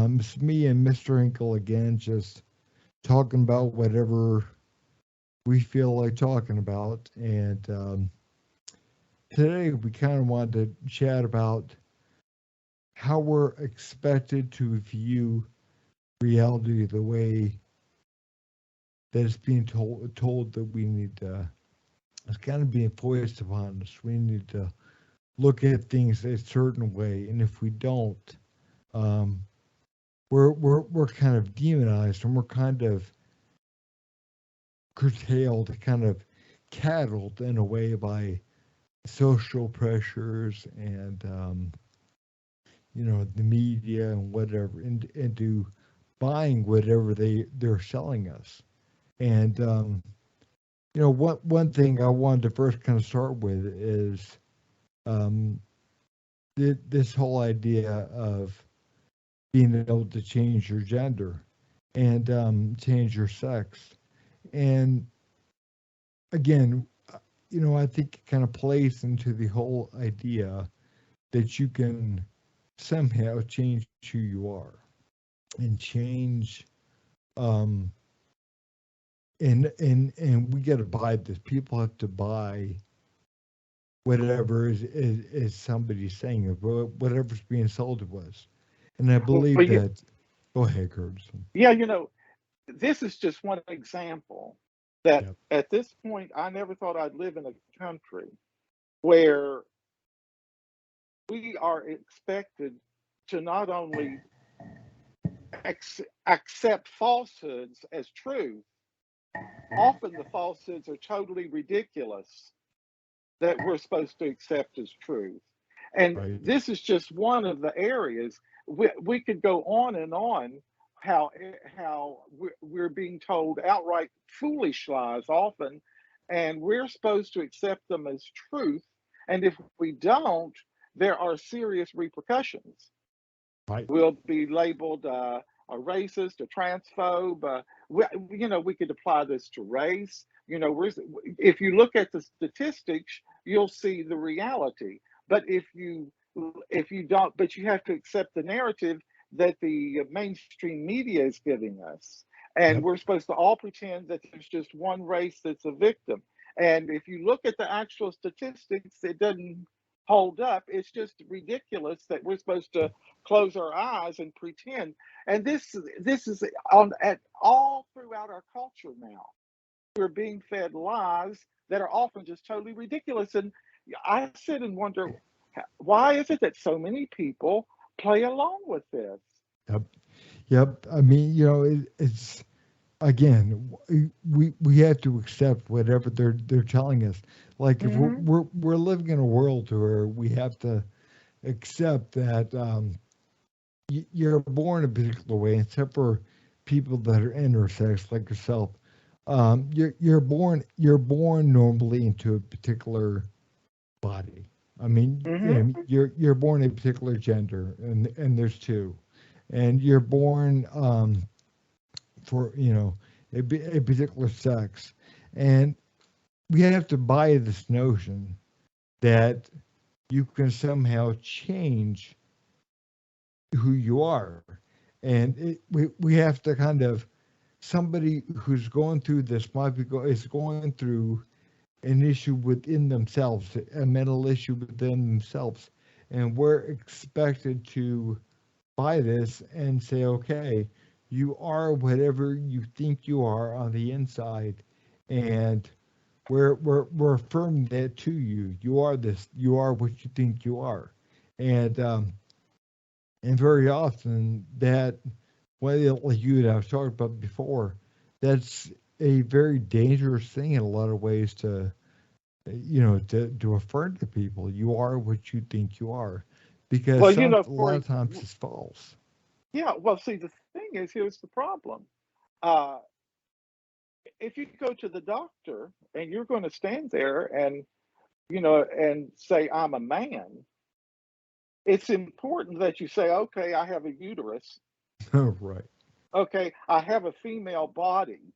It's me and Mr. Inkle again, just talking about whatever we feel like talking about. And today we kind of wanted to chat about how we're expected to view reality the way that it's being told that we need to. It's kind of being forced upon us. We need to look at things a certain way, and if we don't, um, we're kind of demonized, and we're kind of curtailed, kind of cattled in a way by social pressures and the media and whatever, into buying whatever they're selling us. And one thing I wanted to first kind of start with is um, this whole idea of being able to change your gender and change your sex. And again, I think it kind of plays into the whole idea that you can somehow change who you are and change, um, and we got to buy this. People have to buy whatever is somebody saying, whatever's being sold to us. And I Well, believe that. Go ahead, Curtis. yeah, this is just one example that Yep. at this point, I never thought I'd live in a country where we are expected to not only accept falsehoods as true, often the falsehoods are totally ridiculous that we're supposed to accept as truth. And Right. this is just one of the areas. We could go on how we're being told outright foolish lies often, and we're supposed to accept them as truth. And if we don't, there are serious repercussions. Right. We'll be labeled a racist, a transphobe. We could apply this to race. If you look at the statistics, you'll see the reality. But if you don't, but you have to accept the narrative that the mainstream media is giving us, and Yep. we're supposed to all pretend that there's just one race that's a victim. And if you look at the actual statistics, it doesn't hold up. It's just ridiculous that we're supposed to close our eyes and pretend. And this is on at all throughout our culture now. We're being fed lies that are often just totally ridiculous. And I sit and wonder, why is it that so many people play along with this? Yep. Yep. I mean, it's again, we have to accept whatever they're telling us. Like if we're Hmm. we're, we're living in a world where we have to accept that you're born a particular way, except for people that are intersex like yourself. You're born normally into a particular body. I mean, Hmm. you're born a particular gender, and there's two, and you're born for a particular sex, and we have to buy this notion that you can somehow change who you are, and we have to kind of somebody who's going through this is going through an issue within themselves, a mental issue within themselves, and we're expected to buy this and say, okay, you are whatever you think you are on the inside, and we're affirming that to you. You are this. You are what you think you are, and very often that, well, like you and I've talked about before, that's a very dangerous thing in a lot of ways to affirm to people. You are what you think you are, because Well, a lot of times it's false. yeah. Well, see, the thing is, here's the problem. Uh, if you go to the doctor and you're going to stand there and say I'm a man, it's important that you say, okay, I have a uterus. Right. Okay, I have a female body.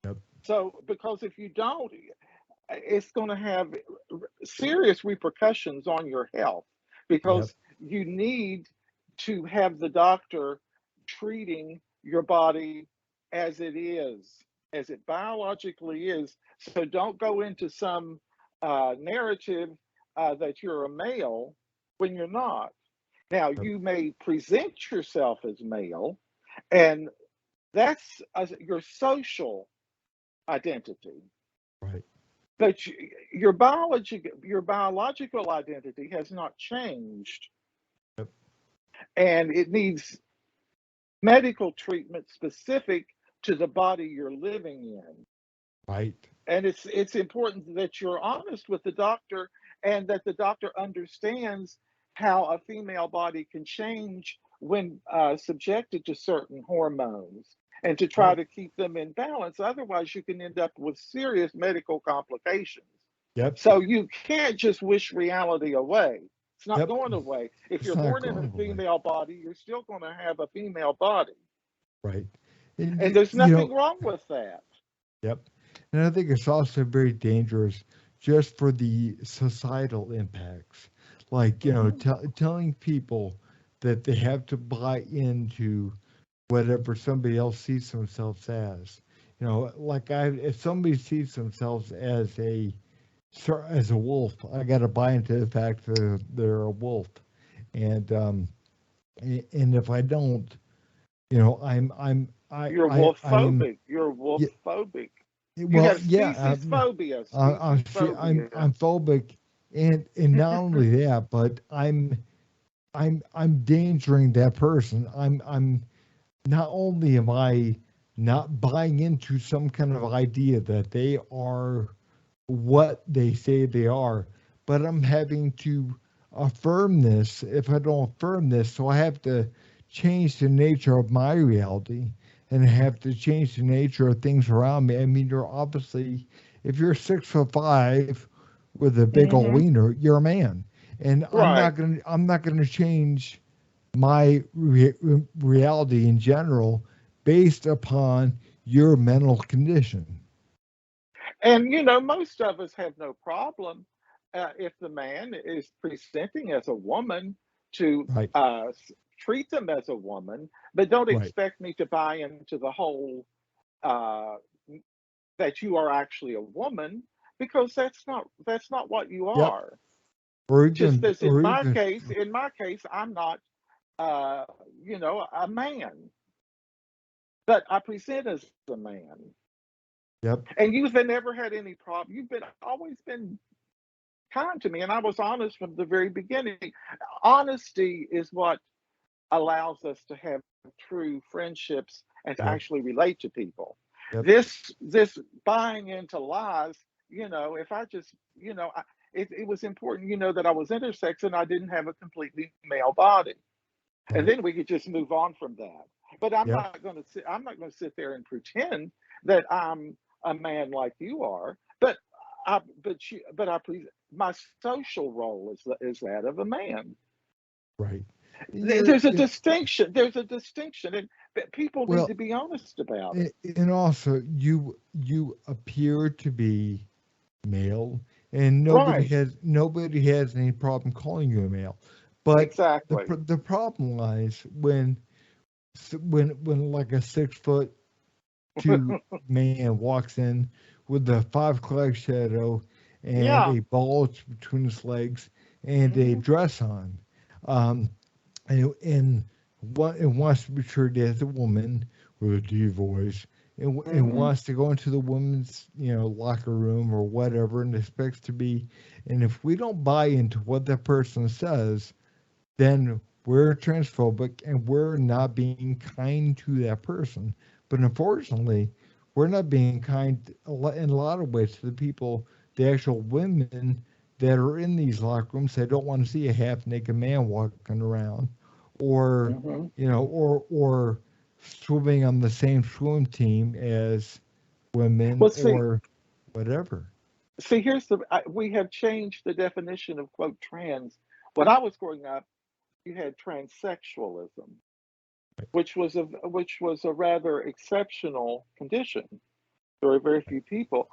Yep. So, because if you don't, it's going to have serious repercussions on your health Yep. because you need to have the doctor treating your body as it is, as it biologically is. So don't go into some narrative that you're a male when you're not. Now, Yep. you may present yourself as male, and that's your social identity. Right. But your biological identity has not changed, Yep. and it needs medical treatment specific to the body you're living in. Right. And it's important that you're honest with the doctor, and that the doctor understands how a female body can change when subjected to certain hormones, and to try Right. to keep them in balance. Otherwise, you can end up with serious medical complications. Yep. So you can't just wish reality away. It's not Yep. going away. If It's you're not born in a going away. female body, you're still going to have a female body. Right. And And there's you nothing know, wrong with that. yep. And I think it's also very dangerous just for the societal impacts. Like, Hmm. telling people that they have to buy into whatever somebody else sees themselves as. Like if somebody sees themselves as a wolf, I got to buy into the fact that they're a wolf. And and if I don't, You're I am. wolf-phobic. You're Yeah, wolf-phobic. You well, have yeah. species phobia. I'm Species phobia. I'm phobic, and not only that, but I'm endangering that person. I'm not only am I not buying into some kind of idea that they are what they say they are, but I'm having to affirm this. If I don't affirm this, so I have to change the nature of my reality, and I have to change the nature of things around me. I mean, you're obviously, if you're 6'5" with a big old Hmm. wiener, you're a man, and Right. I'm not gonna change my reality in general based upon your mental condition. And most of us have no problem if the man is presenting as a woman to Right, treat them as a woman, but don't right. expect me to buy into the whole uh, that you are actually a woman, because that's not what you Yep. are. Or Just even, as or even, in my case, I'm not uh, a man, but I present as a man. yep, And you've never had any problem. You've been always been kind to me, and I was honest from the very beginning. Honesty is what allows us to have true friendships and to yep, actually relate to people. yep, This buying into lies, if I just, it was important, that I was intersex and I didn't have a completely male body, and right, then we could just move on from that. But yep, I'm not going to sit there and pretend that I'm a man like you are. My social role is that of a man. right. There's a distinction. There's a distinction, and people need Well, to be honest about it. and also you appear to be male, and Right. nobody has any problem calling you a male. But Exactly. the problem lies when like a 6'2" man walks in with a 5 o'clock shadow and Yeah. a bulge between his legs and a Hmm. dress on. Um, and wants to be treated as a woman with a deep voice, and Hmm. wants to go into the women's locker room or whatever, and expects to be. And if we don't buy into what that person says, then we're transphobic and we're not being kind to that person. But unfortunately, we're not being kind in a lot of ways to the people, the actual women that are in these locker rooms that don't want to see a half naked man walking around, or Hmm. or swimming on the same swim team as women Well, or whatever. here's we have changed the definition of quote trans. When I was growing up, you had transsexualism, which was a rather exceptional condition. There were very few people,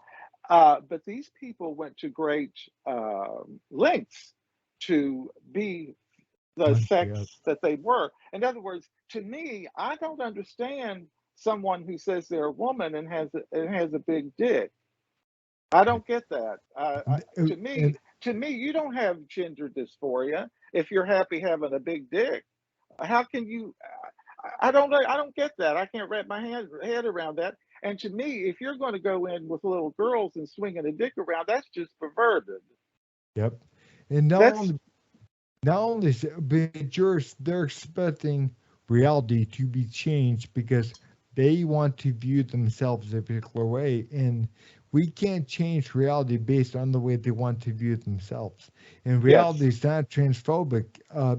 but these people went to great lengths to be the Yep. sex that they were. In other words, to me, I don't understand someone who says they're a woman and has a big dick. I don't get that. To me, And you don't have gender dysphoria if you're happy having a big dick. How can you? I don't know. I don't get that. I can't wrap my head around that. And to me, if you're going to go in with little girls and swinging a dick around, that's just perverted. yep. And That's not only but they're expecting reality to be changed because they want to view themselves a particular way, and we can't change reality based on the way they want to view themselves. And reality yes. is not transphobic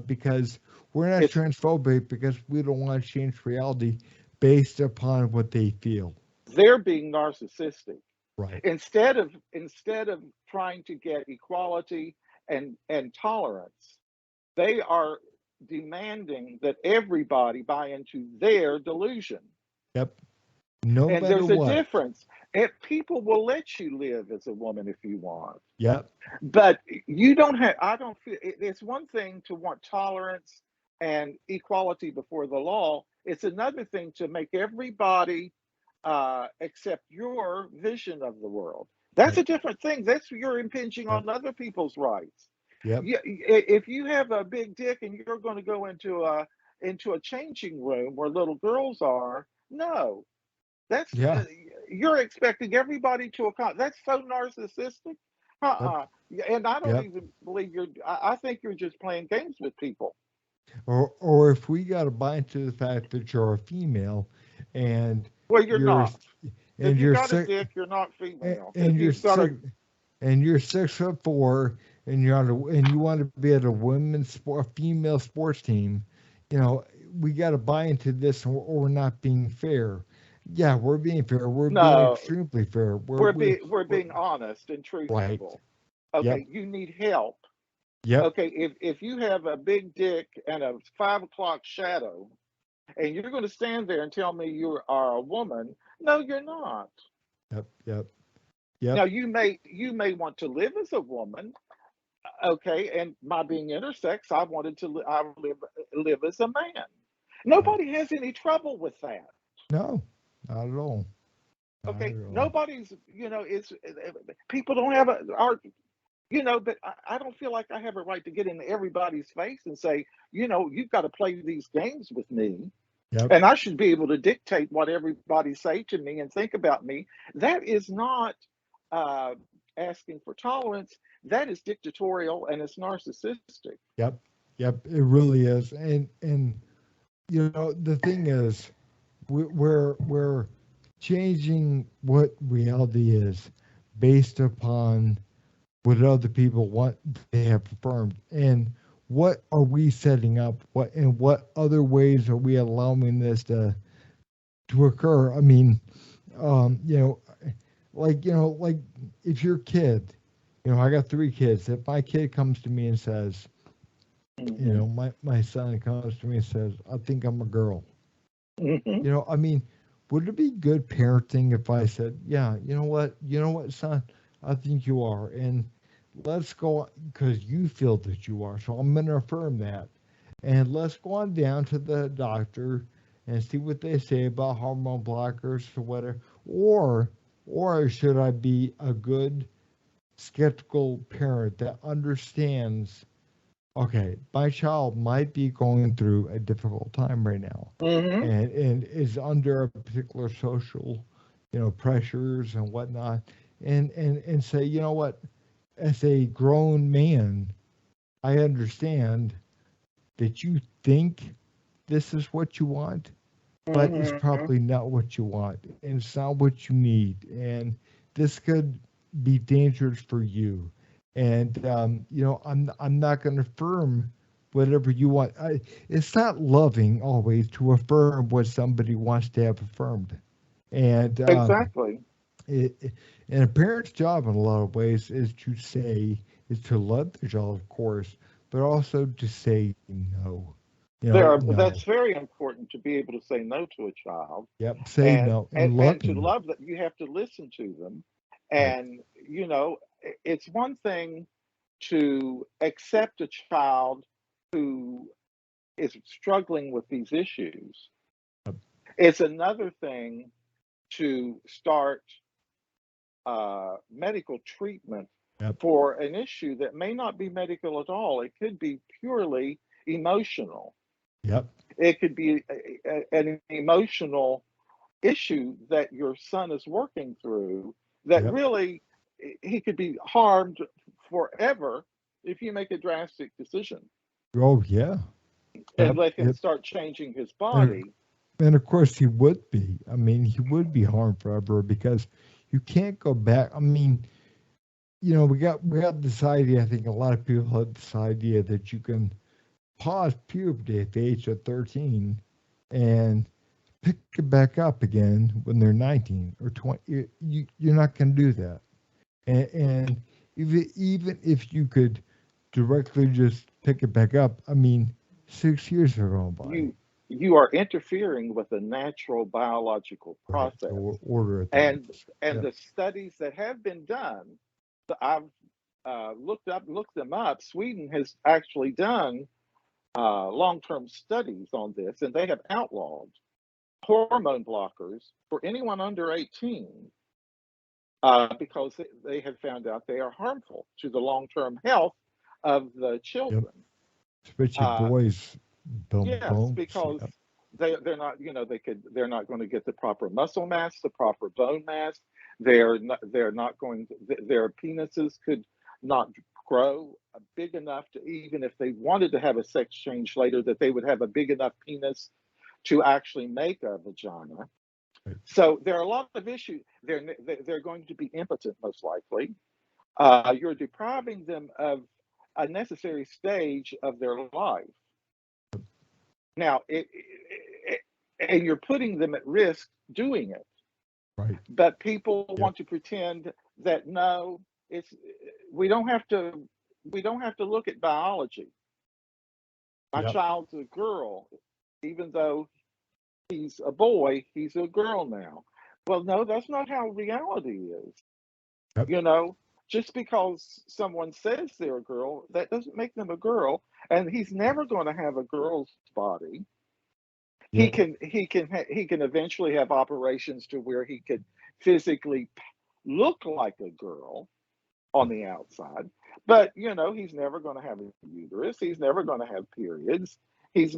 because we're not It's transphobic because we don't want to change reality based upon what they feel. they're being narcissistic. Right. Instead of trying to get equality and tolerance, they are demanding that everybody buy into their delusion. Yep. No And matter there's a what. difference. If people will let you live as a woman if you want, Yep. but you don't have. I don't feel it's one thing to want tolerance and equality before the law. It's another thing to make everybody accept your vision of the world. That's Right. a different thing. That's you're impinging Yep. on other people's rights. Yep. If you have a big dick and you're going to go into a changing room where little girls are, no, that's Yeah. you're expecting everybody to account. That's so narcissistic. Yep. And I don't Yep. even believe you're. I think you're just playing games with people. Or if we got to buy into the fact that you're a female and Well, you're you're not. If and you you're got a sick dick, you're not female. and If you're you've got a sick and you're 6'4" and you're on and you want to be at a women's sport, female sports team, you know, we got to buy into this, or we're not being fair. Yeah, we're being fair. We're being no, extremely fair. we're We're being honest and right. truthful. Yep. Okay, you need help. Yep. Okay, if you have a big dick and a 5 o'clock shadow, and you're going to stand there and tell me you are a woman, no, you're not. Yep. Yep. Now Yep. you may want to live as a woman, okay, and my being intersex, I wanted to I live as a man. Right. Nobody has any trouble with that. No, not at all. Not Okay, at all. nobody's it's people don't have a art. But I don't feel like I have a right to get into everybody's face and say, you've got to play these games with me, Yep. and I should be able to dictate what everybody say to me and think about me. That is not uh, asking for tolerance. That is dictatorial and it's narcissistic. Yep. Yep. It really is. And you know the thing is, we're changing what reality is based upon what other people want they have affirmed, and what are we setting up, what other ways are we allowing this to occur. I mean, you know, like if your kid, I got 3 kids. If my kid comes to me and says, Hmm. my son comes to me and says, I think I'm a girl. Hmm. I mean, would it be good parenting if I said, yeah, you know what, son, I think you are, and let's go because you feel that you are. So I'm going to affirm that, and let's go on down to the doctor and see what they say about hormone blockers or whatever. Or should I be a good skeptical parent that understands, okay, my child might be going through a difficult time right now, Hmm. and is under a particular social, pressures and whatnot, and say, you know what, as a grown man, I understand that you think this is what you want, but it's Hmm. probably not what you want, and it's not what you need, and this could be dangerous for you. And I'm not going to affirm whatever you want. It's not loving always to affirm what somebody wants to have affirmed, and Exactly. and a parent's job in a lot of ways is to love their child, of course, but also to say no. That's No. very important to be able to say no to a child, Yep. Say and no and and and to loving. love that you have to listen to them. Right. And it's one thing to accept a child who is struggling with these issues. Yep. It's another thing to start medical treatment Yep. for an issue that may not be medical at all. It could be purely emotional. Yep. It could be an emotional issue that your son is working through that Yep. really he could be harmed forever if you make a drastic decision Oh yeah. and Yep. let him Yep. start changing his And, body. and of course he would be. I mean, he would be harmed forever because you can't go back. I mean, we got this idea. I think a lot of people have this idea that you can pause puberty at the age of 13 and pick it back up again when they're 19 or 20. You're not going to do that. And even if you could directly just pick it back up, I mean, 6 years are going by. You are interfering with a natural biological Right. The process. order of and things. and Yep. the studies that have been done, I've looked them up. Sweden has actually done long-term studies on this, and they have outlawed hormone blockers for anyone under 18 because they have found out they are harmful to the long-term health of the Yep. children. Especially Uh, boys, yes, bones. because Yep. they're not, they're not going to get the proper muscle mass, the proper bone mass. They're not going to, their penises could not grow big enough to, even if they wanted to have a sex change later, that they would have a big enough penis to actually make a vagina. Right. So there are a lot of issues. They're going to be impotent most likely. You're depriving them of a necessary stage of their life. Now, and you're putting them at risk doing it. Right. But people Yep. want to pretend that no, it's we don't have to we don't have to look at biology. My Yep. child's a girl, even though he's a boy, he's a girl now. Well, no, that's not how reality is. Yep. You know, just because someone says they're a girl, that doesn't make them a girl. And he's never going to have a girl's body. He Yep. can he can eventually have operations to where he could physically look like a girl on the outside, but he's never going to have a uterus. He's never going to have periods. These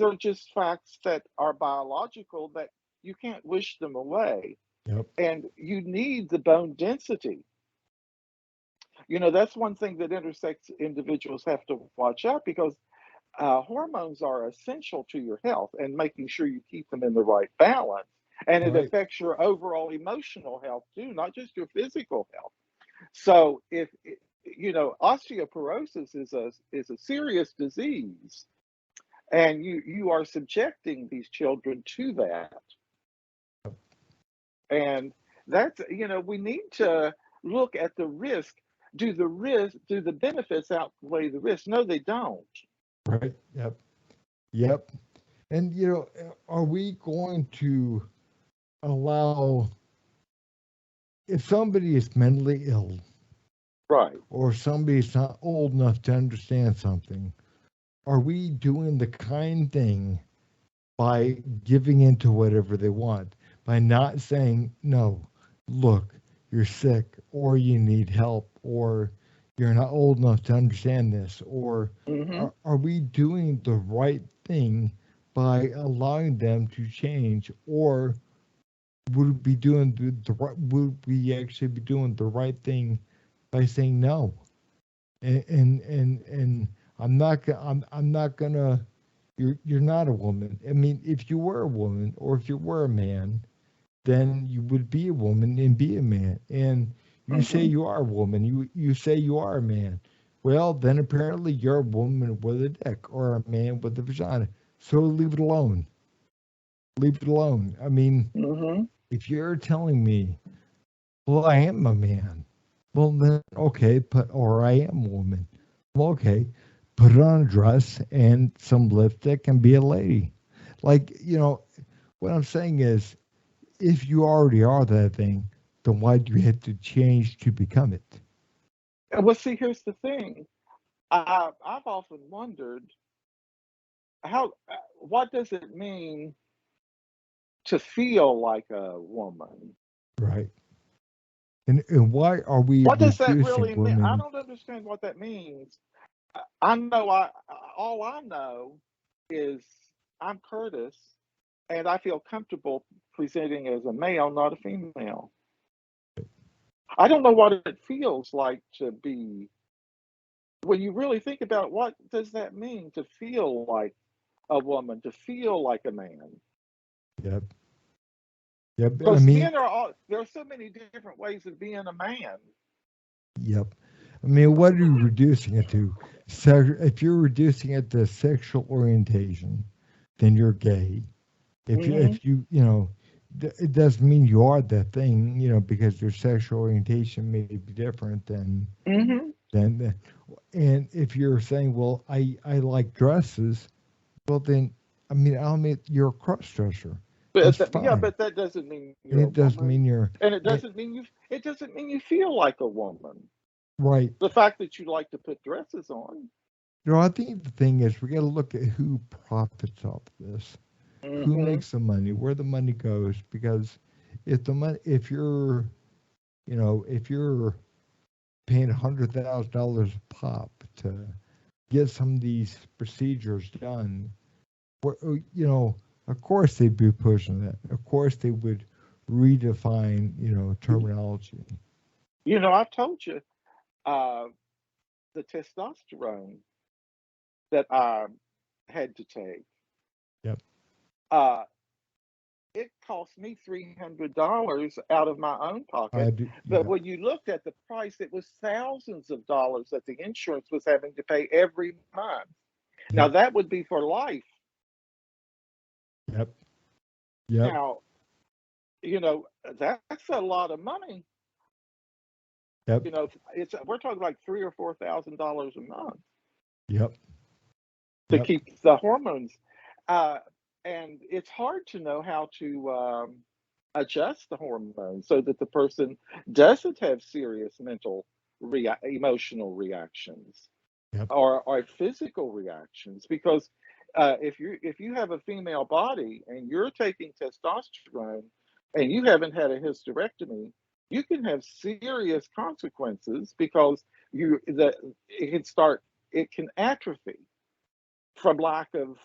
are just facts that are biological that you can't wish them away. Yep. And you need the bone density. That's one thing that intersex individuals have to watch out, because hormones are essential to your health and making sure you keep them in the right balance. And it Right. affects your overall emotional health too, not just your physical health. So if osteoporosis is a serious disease, and you are subjecting these children to that. And that's, we need to look at the risk. Do the benefits outweigh the risk? No, they don't. Right. Yep. Yep. And are we going to allow, if somebody is mentally ill Right. or somebody's not old enough to understand something, are we doing the kind thing by giving into whatever they want, by not saying, no, look, you're sick, or you need help, or you're not old enough to understand this, or Hmm. are we doing the right thing by allowing them to change, or would we doing would we actually be doing the right thing by saying no? And I'm not gonna. You're not a woman. I mean, if you were a woman or if you were a man, then you would be a woman and be a man. And you say Hmm. you are a woman. You say you are a man. Well, then apparently you're a woman with a dick or a man with a vagina. So leave it alone. Leave it alone. I mean, Hmm. if you're telling me, well, I am a man, well then okay, or I am a woman. Well, okay, put it on a dress and some lipstick and be a lady. Like, what I'm saying is, if you already are that thing, then why do you have to change to become it? Well, see, here's the thing. I've often wondered how what does it mean to feel like a woman? Right. And why are we What does that reducing really mean? I women? don't understand what that means. I know I all I know is I'm Curtis, and I feel comfortable presenting as a male, not a female. I don't know what it feels like to be when you really think about what does that mean to feel like a woman, to feel like a man. Yep. Yep. I Because mean, men are all there are so many different ways of being a man. yep. I mean, what are you reducing it to? If you're reducing it to sexual orientation, then you're gay. Hmm. It doesn't mean you are that thing, because your sexual orientation may be different Hmm. than, and if you're saying, well, I like dresses, well then, I mean, I'll admit you're a cross dresser. That's Yeah, fine. but that doesn't mean And you're a it doesn't woman, mean you're and it it, doesn't mean you feel like a woman. right. The fact that you like to put dresses on. I think the thing is we got to look at who profits off this, who Hmm. makes the money, where the money goes. Because if you're paying $100,000 a pop to get some of these procedures done, of course they'd be pushing it. Of course they would redefine, terminology. I've told you uh, the testosterone that I had to take. Yep. Uh, it cost me $300 out of my own I pocket. do. But Yep. when you looked at the price, it was thousands of dollars that the insurance was having to pay every month. Now, Yep. that would be for life. Yep. Yep. Now, you know, that's a lot of money. Yep. It's we're talking like $3,000 or $4,000 a month Yep. to Yep. keep the hormones. Uh, and it's hard to know how to adjust the hormones so that the person doesn't have serious emotional reactions Yep. or physical reactions because if you have a female body and you're taking testosterone and you haven't had a hysterectomy, you can have serious consequences because it can start it can atrophy from lack of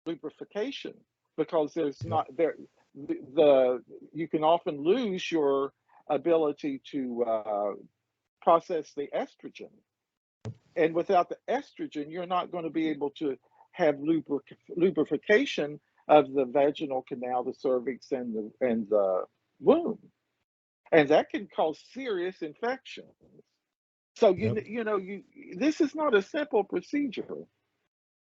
lubrication because there's Yep. not there the you can often lose your ability to process the estrogen, and without the estrogen you're not going to be able to have lubrication of the vaginal canal, the cervix, and the womb, and that can cause serious infections. So Yep. this is not a simple procedure,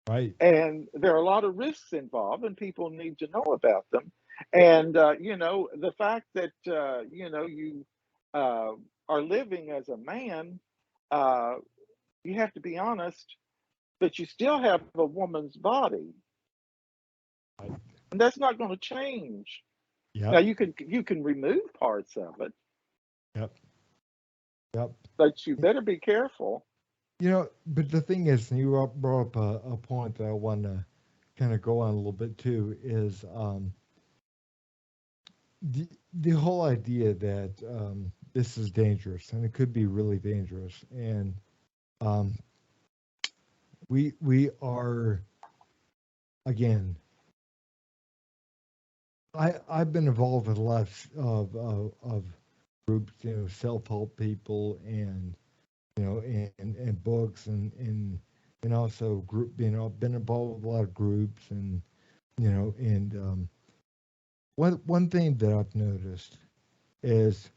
Right. and there are a lot of risks involved and people need to know about them. And the fact that you uh, are living as a man, uh, you have to be honest that you still have a woman's body, Right. and that's not going to change. Now Yep. you can remove parts of it, Yep. Yep. but you better be careful. But the thing is, and you brought up a point that I want to kind of go on a little bit too, is the whole idea that this is dangerous and it could be really dangerous, and um, we are again. I've been involved with lots of groups, self help people, and and books, and also group. Been involved with a lot of groups, and one thing that I've noticed is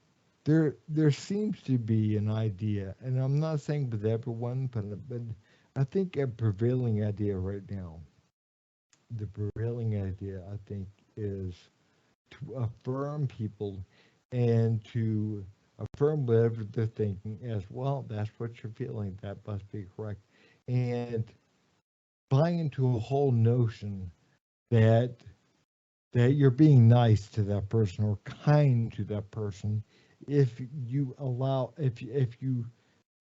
there seems to be an idea, and I'm not saying with everyone, but I think a prevailing idea right now. The prevailing idea, I think, is to affirm people and to affirm whatever they're thinking as well. That's what you're feeling. That must be correct. And buy into a whole notion that you're being nice to that person or kind to that person if you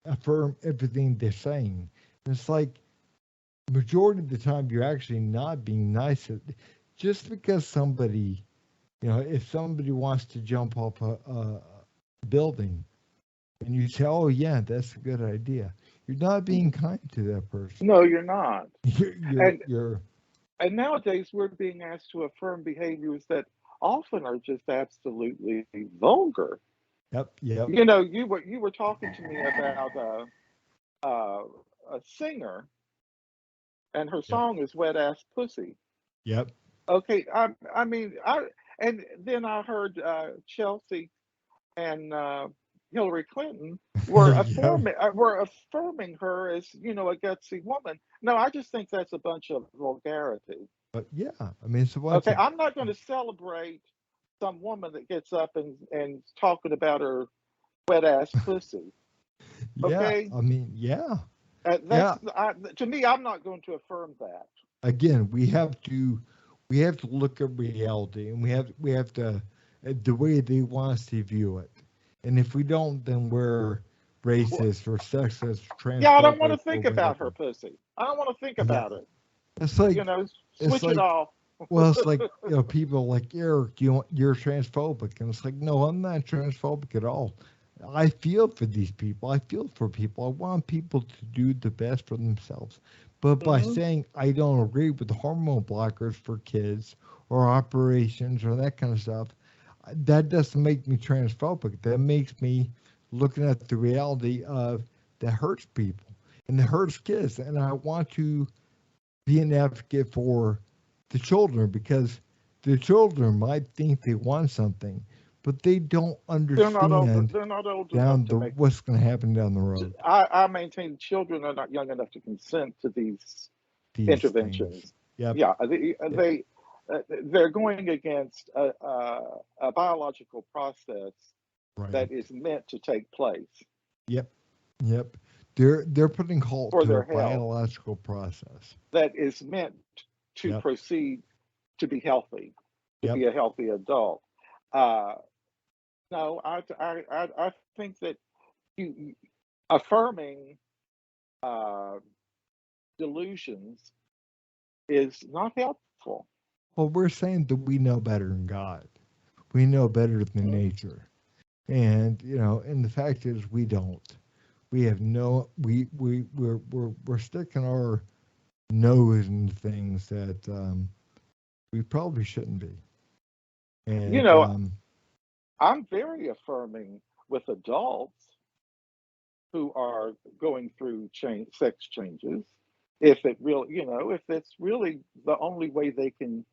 affirm everything they're saying. And it's like majority of the time you're actually not being nice. Just because somebody, if somebody wants to jump off a building and you say, "Oh yeah, that's a good idea," you're not being kind to that person. No, you're not. You're, And you're and nowadays we're being asked to affirm behaviors that often are just absolutely vulgar. yep, yep, You were talking to me about uh, a singer, and her yep, song is "Wet Ass Pussy." yep, Okay, I mean, and then I heard Chelsea and Hillary Clinton yep. were affirming her as a gutsy woman. No, I just think that's a bunch of vulgarity. But yeah, I mean, it's a bunch Okay, of I'm not going to celebrate some woman that gets up and talking about her wet ass pussy. yeah. Okay, I mean, yeah, that's yeah. to me. I'm not going to affirm that. Again, we have to look at reality, and we have to the way they want us to view it. And if we don't, then we're Well, racist or sexist, yeah, I don't want to transphobic, or think about her whatever. pussy. I don't want to think Yeah, about it. it's like You know, it's switch it like off. well, it's like people like Eric, you're transphobic, and it's like no, I'm not transphobic at all. I feel for these people. I feel for people. I want people to do the best for themselves. But by Hmm. saying I don't agree with the hormone blockers for kids or operations or that kind of stuff, that doesn't make me transphobic. That makes me looking at the reality of that hurts people and that hurts kids. And I want to be an advocate for the children because the children might think they want something, but they don't understand They're not old enough down to the make. what's going to happen down the road. I maintain children are not young enough to consent to these These things. interventions. Yep. Yeah, Yep. they're going against a biological process Right. that is meant to take place Yep. Yep. They're putting halt for to a their health, biological process. that is meant to Yep. proceed to be healthy, to Yep. be a healthy adult. Uh, no, I think that affirming uh, delusions is not helpful. Well, we're saying that we know better than God. We know better than nature. And and the fact is we don't. We have no we're sticking our nose in things that we probably shouldn't be. You And know, I'm very affirming with adults who are going through sex changes. If it really, if it's really the only way they can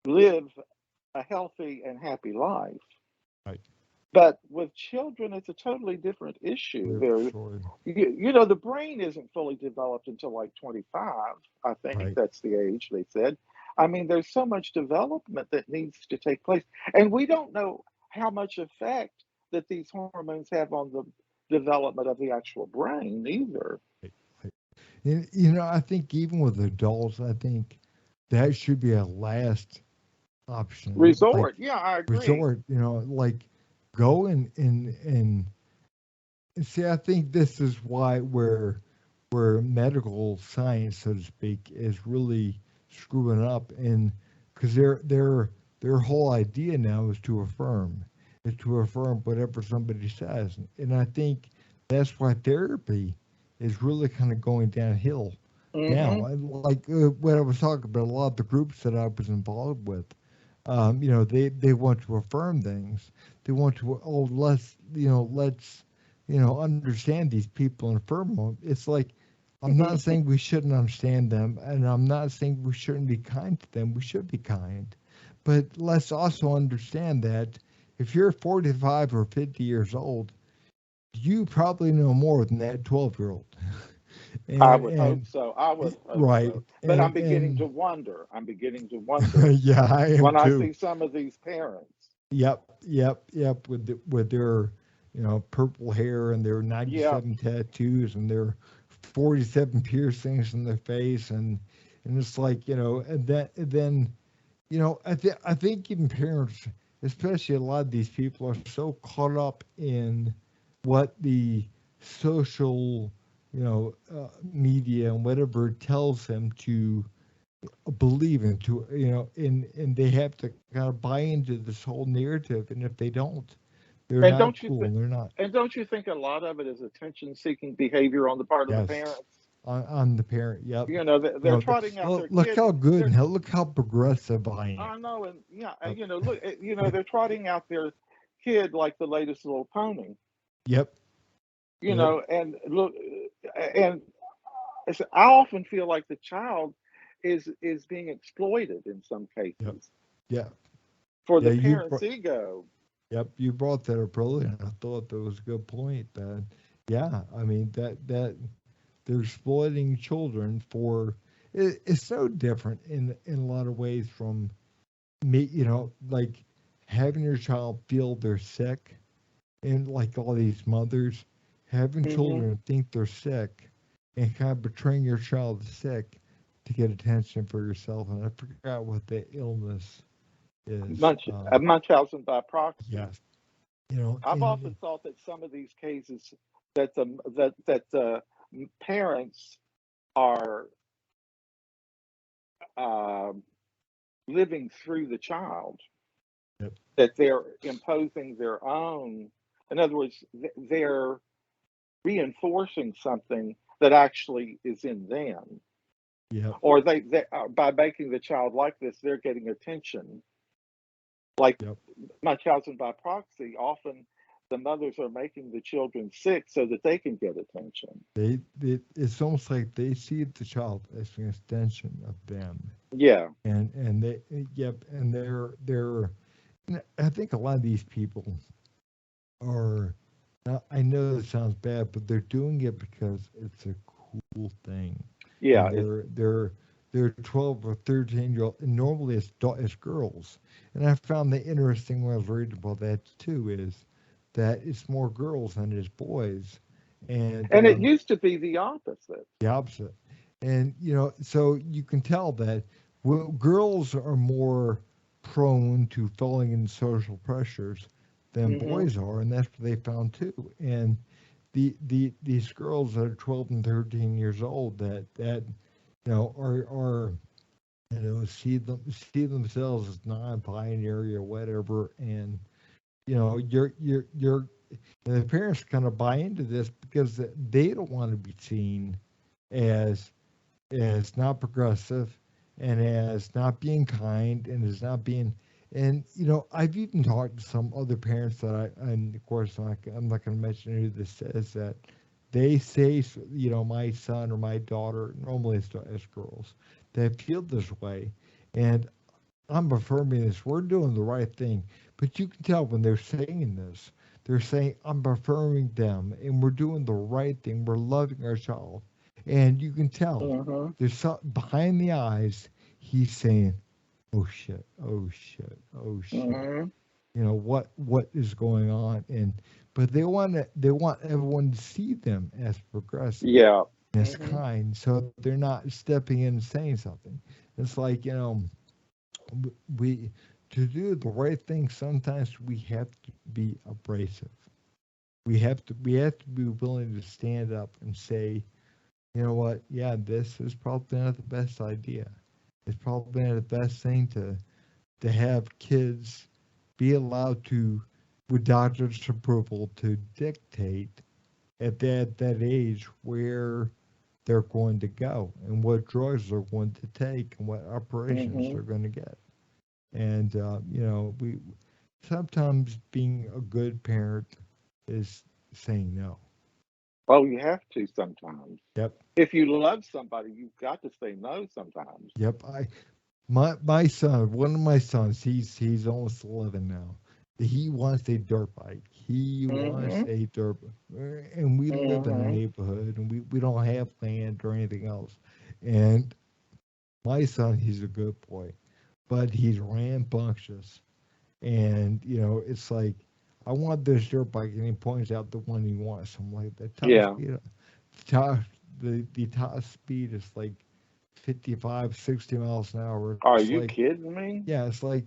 live a healthy and happy life. right, But with children, it's a totally different issue. we're There, sure, the brain isn't fully developed until like 25. I think right. that's the age they said. I mean, there's so much development that needs to take place, and we don't know how much effect that these hormones have on the development of the actual brain either. Right, right. And I think even with adults, I think that should be a last option. Like Resort, yeah, I agree. resort, like go and see. I think this is why where medical science, so to speak, is really screwing up, and because their whole idea now is to affirm whatever somebody says, and I think that's why therapy is really kind of going downhill now. Hmm. And like what I was talking about, a lot of the groups that I was involved with, they want to affirm things. They want to let's understand these people and affirm them. It's like I'm not saying we shouldn't understand them, and I'm not saying we shouldn't be kind to them. We should be kind, but let's also understand that if you're 45 or 50 years old, you probably know more than that 12-year-old. I and would hope and so. I would hope right, so. But I'm beginning and to wonder. I'm beginning to wonder yeah, I am when I too. see some of these parents. Yep, yep, yep. With their purple hair and their Yeah. 97 tattoos and their 47 piercings in their face, and it's like and then I think even parents, especially a lot of these people, are so caught up in what the social, media and whatever tells them to believe into, and they have to kind of buy into this whole narrative. And if they don't, they're And not don't you cool. think? And they're not. And don't you think a lot of it is attention-seeking behavior on the part of the Yes, parents? on the parent. Yep. They're trotting out their Look kid. how good They're and look how progressive I am. I know, and yeah, Yep. look, they're trotting out their kid like the latest little pony. Yep. Yep. And look, and I often feel like the child is being exploited in some Yep. cases Yeah. for Yeah. the parents' ego. Yep. You brought that up earlier, and I thought that was a good point. That yeah, I mean that they're exploiting children for. It's so different in a lot of ways from me. Like having your child feel they're sick, and like all these mothers having Hmm. children think they're sick, and kind of betraying your child is sick to get attention for yourself. And I forgot what the illness is. Munchausen by proxy. Yes, I've and often thought that some of these cases that the parents are um living through the child, yep, that they're imposing their own. In other words, they're reinforcing something that actually is in them, yep, or they by making the child like this, they're getting attention. Like yep. Munchausen by proxy, often the mothers are making the children sick so that they can get attention. It's almost like they see the child as an extension of them, Yeah. and they, yep, and they're. I think a lot of these people are. I know this sounds bad, but they're doing it because it's a cool thing, Yeah. and they're 12 or 13-year-old, and normally it's girls. And I found that interesting when I was reading about that too, is that it's more girls than it is boys, and And it used to be the opposite. the opposite. And so you can tell that girls are more prone to falling in social pressures than Hmm. boys are, and that's what they found too. And these girls that are 12 and 13 years old that are see themselves as non-binary or whatever, and you're and the parents kind of buy into this because they don't want to be seen as not progressive, and as not being kind, and as not being. And I've even talked to some other parents and of course I'm not going to mention who this says, that they say, my son or my daughter, normally it's girls, that feel this way, and I'm affirming this. We're doing the right thing. But you can tell when they're saying this, they're saying, I'm affirming them and we're doing the right thing. We're loving our child. And you can tell Hmm. there's something behind the eyes. He's saying, oh shit, oh shit, oh shit. Hmm. What is going on? But they want everyone to see them as progressive, Yeah. as Hmm. kind, so they're not stepping in and saying something. It's like, we to do the right thing, sometimes we have to be abrasive. We have to be willing to stand up and say, you know what, yeah, this is probably not the best idea. It's probably not the best thing to have kids be allowed to, with doctor's approval, to dictate at that age where they're going to go and what drugs they're going to take and what operations Hmm. they're going to get. And we sometimes being a good parent is saying no. Oh, you have to sometimes. Yep, If you love somebody, you've got to say no sometimes. yep. My son, one of my sons, he's almost 11 now. He wants a dirt bike. He wants Hmm. a dirt, and we live in a Hmm. neighborhood, and we don't have land or anything else. And my son, he's a good boy, but he's rambunctious. And it's like, I want this dirt bike, and he points out the one he wants. I'm like, Yeah. the top the top speed is like 55, 60 miles an hour. It's Are like, you kidding me? yeah, it's like,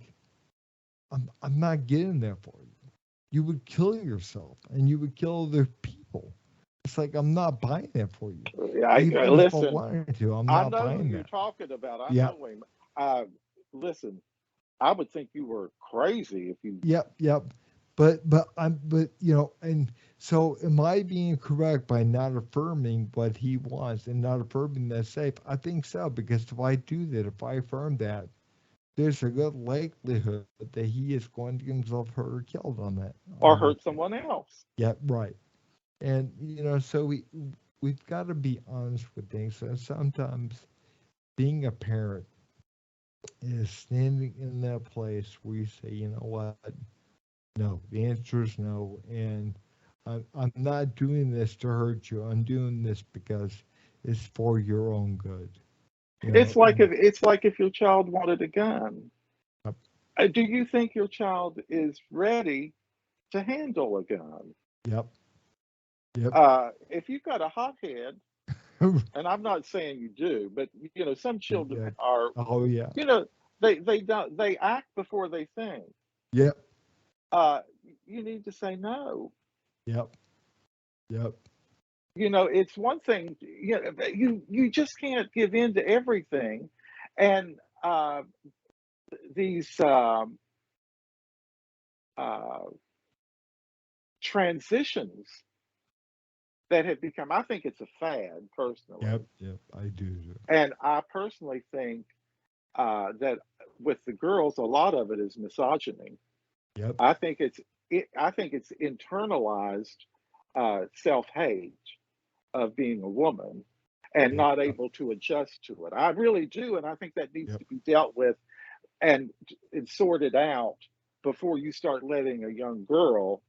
I'm not getting there for you. You would kill yourself, and you would kill other people. It's like I'm not buying it for you. I Even if I listen. wanted to, I'm I not know who buying you're that. talking about. I Yeah, know him. Uh, Listen, I would think you were crazy if you. yep, yep. But and so am I being correct by not affirming what he wants and not affirming that's safe? I think so, because if I do that, if I affirm that, there's a good likelihood that he is going to get himself hurt or killed on Or that hurt thing. someone else. Yeah, right. And so we've got to be honest with things. And sometimes being a parent is standing in that place where you say, you know what? No, the answer is no. And I'm not doing this to hurt you. I'm doing this because it's for your own good. And It's like if your child wanted a gun. yep, Do you think your child is ready to handle a gun? yep, yep. If you've got a hothead, and I'm not saying you do, but some children Yeah. are, Oh yeah. you know, they don't they act before they think. Yep, Uh, you need to say no. yep, yep, It's one thing. You just can't give in to everything, and these uh, transitions that have become. I think it's a fad yep, personally, yep. I do. and I personally think that with the girls, a lot of it is misogyny. Yep, I think I think it's internalized self hate of being a woman and yep, not able to adjust to it. I really do, and I think that needs yep. to be dealt with and sorted out before you start letting a young girl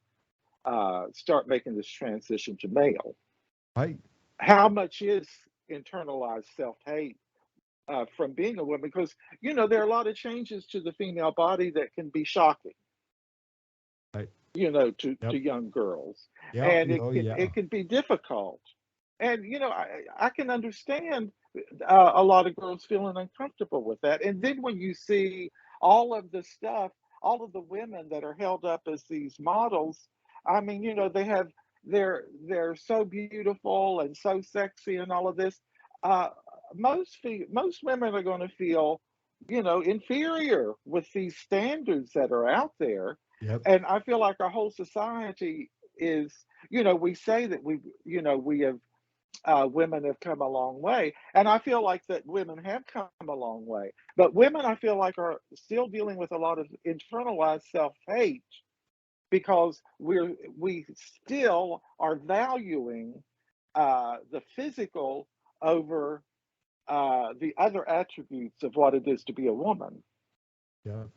start making this transition to male. Right. How much is internalized self hate from being a woman? Because there are a lot of changes to the female body that can be shocking, Right. to Yep. young girls, Yeah. and Oh yeah. it can be difficult. And I can understand a lot of girls feeling uncomfortable with that. And then when you see all of the stuff, all of the women that are held up as these models, I mean, they're so beautiful and so sexy and all of this. Uh, most women are going to feel, inferior with these standards that are out there. Yep. And I feel like our whole society is, we say that we have women have come a long way. And I feel like that women have come a long way. But women, I feel like, are still dealing with a lot of internalized self hate because we still are valuing the physical over the other attributes of what it is to be a woman. Yep.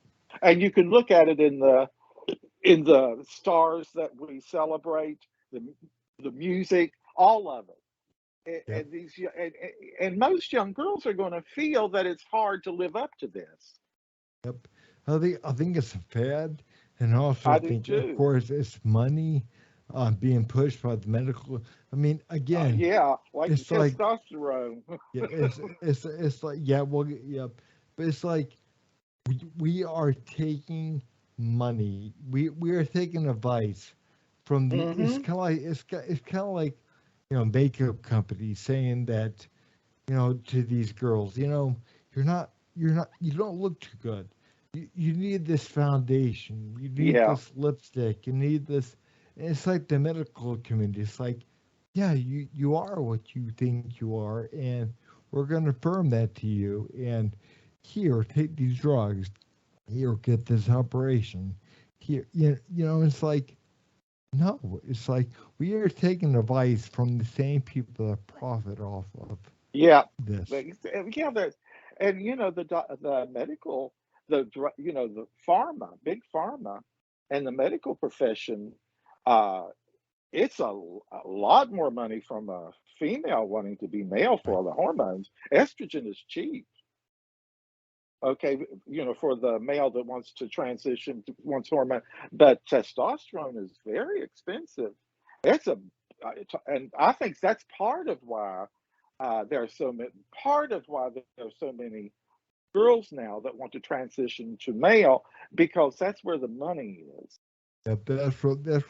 And you can look at it in the stars that we celebrate, the the music, all of it. Yep. And most young girls are going to feel that it's hard to live up to this. Yep. I think it's a fad, and also I do think, of too. course, it's money being pushed by the medical. I mean, again, Yeah, like the it's like testosterone. yeah, it's like yeah, well, yeah, but it's like we are taking money. We are taking advice from the. It's Hmm. kind of like it's kind of like makeup companies saying that to these girls, you don't look too good. You need this foundation. You need Yeah. this lipstick. You need this. And it's like the medical community. It's like, yeah, you are what you think you are, and we're going to affirm that to you. And here, take these drugs. Here, get this operation. Here, it's like, no, it's like we are taking advice from the same people that profit off of Yeah. this. Yeah, and the medical, the pharma, big pharma, and the medical profession. Uh, it's a lot more money from a female wanting to be male for Right. all the hormones. Estrogen is cheap. Okay, for the male that wants to transition, wants hormone, but testosterone is very expensive. It's a, and I think that's there are so many, part of why there are so many girls now that want to transition to male because that's where the money is. Yep, that's what that's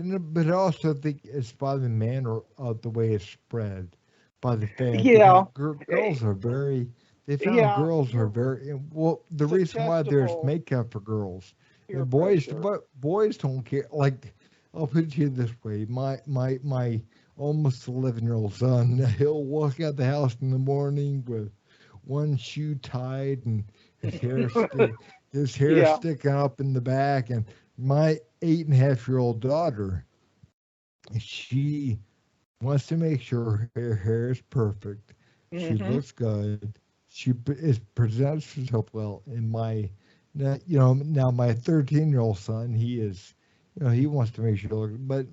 But I also think it's by the manner of the way it's spread by the family because Yeah, girls are very. They found yeah, girls are you're very well. The reason why there's susceptible makeup for girls, peer and boys, pressure. but boys don't care. Like I'll put it to you this way: my almost 11-year-old son, he'll walk out the house in the morning with one shoe tied and his hair stick his hair Yeah. sticking up in the back, and my 8.5-year-old daughter, she wants to make sure her hair is perfect. She Hmm. looks good. Presents herself well. And now my 13-year-old son, he is, he wants to make sure. But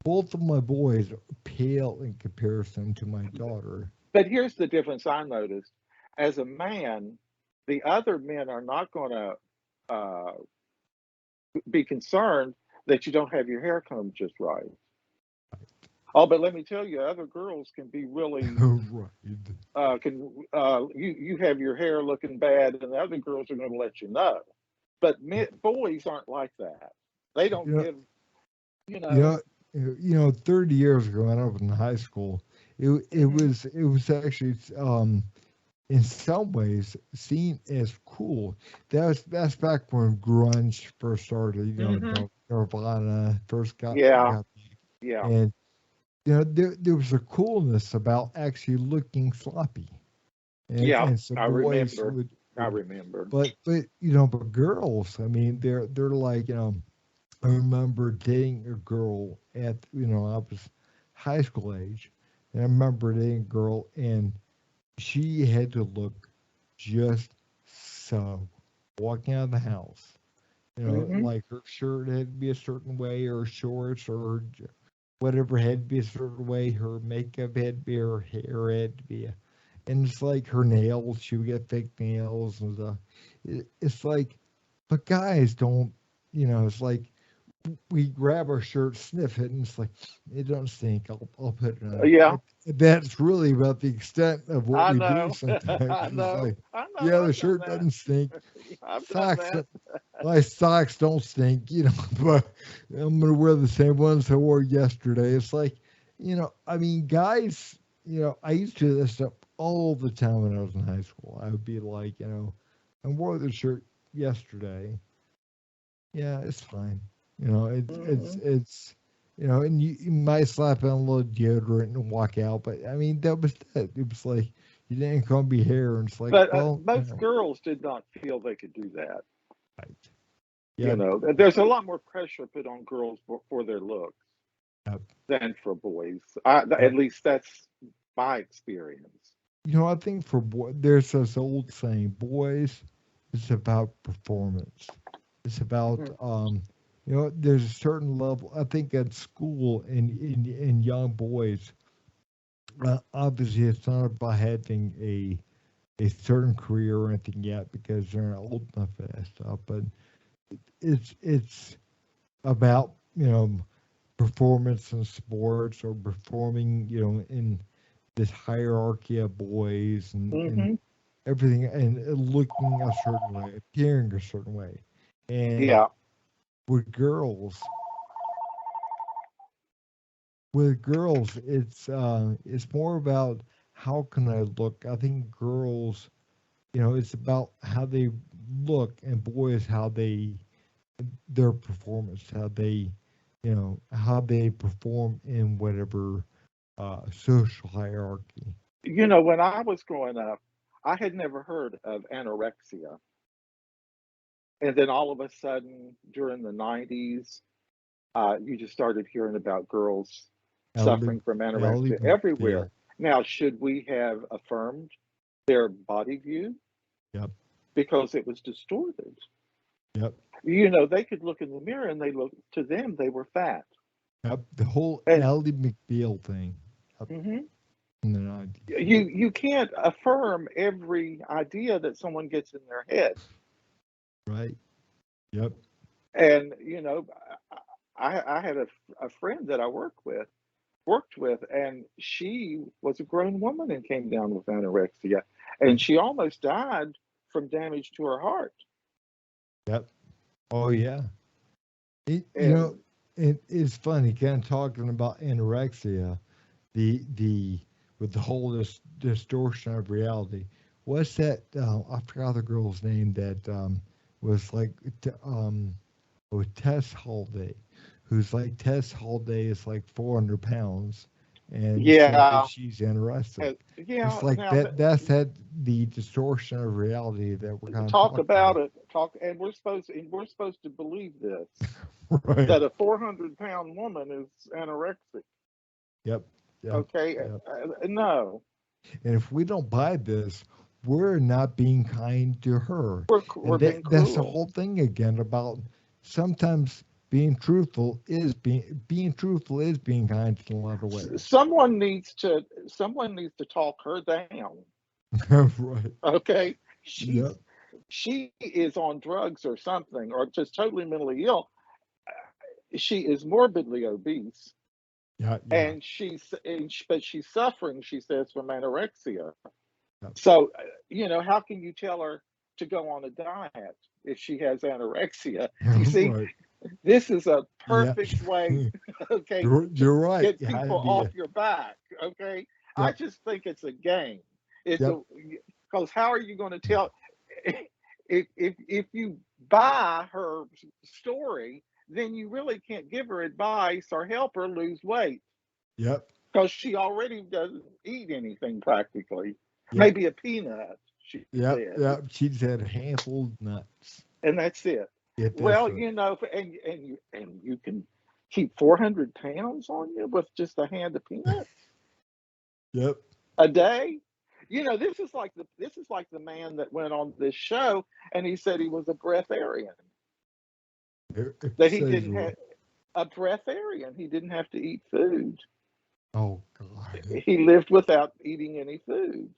both of my boys are pale in comparison to my daughter. But here's the difference I noticed. As a man, the other men are not going to uh, be concerned that you don't have your hair combed just right. Oh, but let me tell you, other girls can be really Right. can you have your hair looking bad, and the other girls are going to let you know. But boys aren't like that. They You don't know, give, you you know. know, 30 years ago when I was in high school, Hmm. it was actually in some ways seen as cool. That's back when grunge first started. Hmm. Nirvana first Yeah, got yeah, and there was a coolness about actually looking sloppy, yeah. and some I boys remember. I would remember. but girls, I mean, they're like, I remember dating a girl at, I was high school age, and I remember dating a girl, and she had to look just so walking out of the house. Hmm. Like her shirt had to be a certain way, or shorts, or whatever had to be a certain way. Her makeup had to be, her hair had to be. And it's like her nails, she would get fake nails and stuff. It's like, but guys don't, it's like we grab our shirt, sniff it, and it's like, it don't stink. I'll put it on. Yeah, That's really about the extent of what I we do know. sometimes. I It's know. like, I know. yeah, the I've done shirt that. doesn't stink. I've done Socks, that. my socks don't stink, but I'm gonna wear the same ones I wore yesterday. It's like, I mean, guys, I used to do this stuff all the time when I was in high school. I would be like, I wore the shirt yesterday. Yeah, it's fine. Hmm. And you might slap on a little deodorant and walk out, but I mean, that was it. It was like you didn't comb your hair, and it's like, But well, most girls did not feel they could do that. right. You Yep, know, there's a lot more pressure put on girls for their looks yep, than for boys. yep. At least that's my experience. I think for there's this old saying, boys, it's about performance. It's about, Hmm. there's a certain level. I think at school in young boys, obviously it's not about having a certain career or anything yet because they're not old enough for that stuff. But it's about, performance in sports, or performing, in this hierarchy of boys, and Hmm. everything, and looking a certain way, appearing a certain way. And Yeah. with girls, with girls, it's more about how can I look. I think girls, it's about how they look, and boys how their performance, how they perform in whatever social hierarchy. You know, when I was growing up, I had never heard of anorexia. And then all of a sudden, during the 90s, you just started hearing about girls Ellie, suffering from Ellie anorexia everywhere. McBeal. Now, should we have affirmed their body view Yep, because it was distorted? yep, You know, they could look in the mirror and they look to them, they were fat. yep. The whole And Ellie McBeal thing. Yep, mhm, in the 90s. you can't affirm every idea that someone gets in their head. Right. Yep. And you know, I had a friend that I worked with, and she was a grown woman and came down with anorexia, and Yep. she almost died from damage to her heart. Yep. Oh yeah. It, you know, And it is funny, kind of talking about anorexia, the with the whole distortion of reality. What's that? I forgot the girl's name that was like with Tess Holiday, who's like Tess Holiday is like 400 pounds, and said that Yeah, she's anorexic. yeah. It's like Now that. That's that the distortion of reality that we're kind of talk talking about about. it. And we're supposed to believe this, Right. that a 400-pound woman is anorexic. Yep. Yep. Okay, Yep. no, And if we don't buy this, we're not being kind to her. we're And being that's the cruel. whole thing again about sometimes being truthful is being kind in a lot of ways. Someone needs to talk her down. Right. Okay, Yep. she is on drugs or something, or just totally mentally ill. She is morbidly obese, Yeah. Yeah. and but she's suffering, she says, from anorexia. Yep. So, how can you tell her to go on a diet if she has anorexia? You see, Right. this is a Yeah. perfect way, okay, to You're right. get You had to people be off a, your back. Okay, I yep. just think it's a game. It's Yep. a Because how are you going to tell if you buy her story? Then you really can't give her advice or help her lose weight Yep. because she already doesn't eat anything practically. Yep. Maybe a peanut, she Yep. said, Yep. She said a handful of nuts. and that's it. Get this Well, right. and you can keep 400 pounds on you with just a hand of peanuts Yep. a day. This is like the man that went on this show and he said he was a breatharian, If it that he says didn't you have a breatharian. He didn't have to eat food. oh God. He lived without eating any food.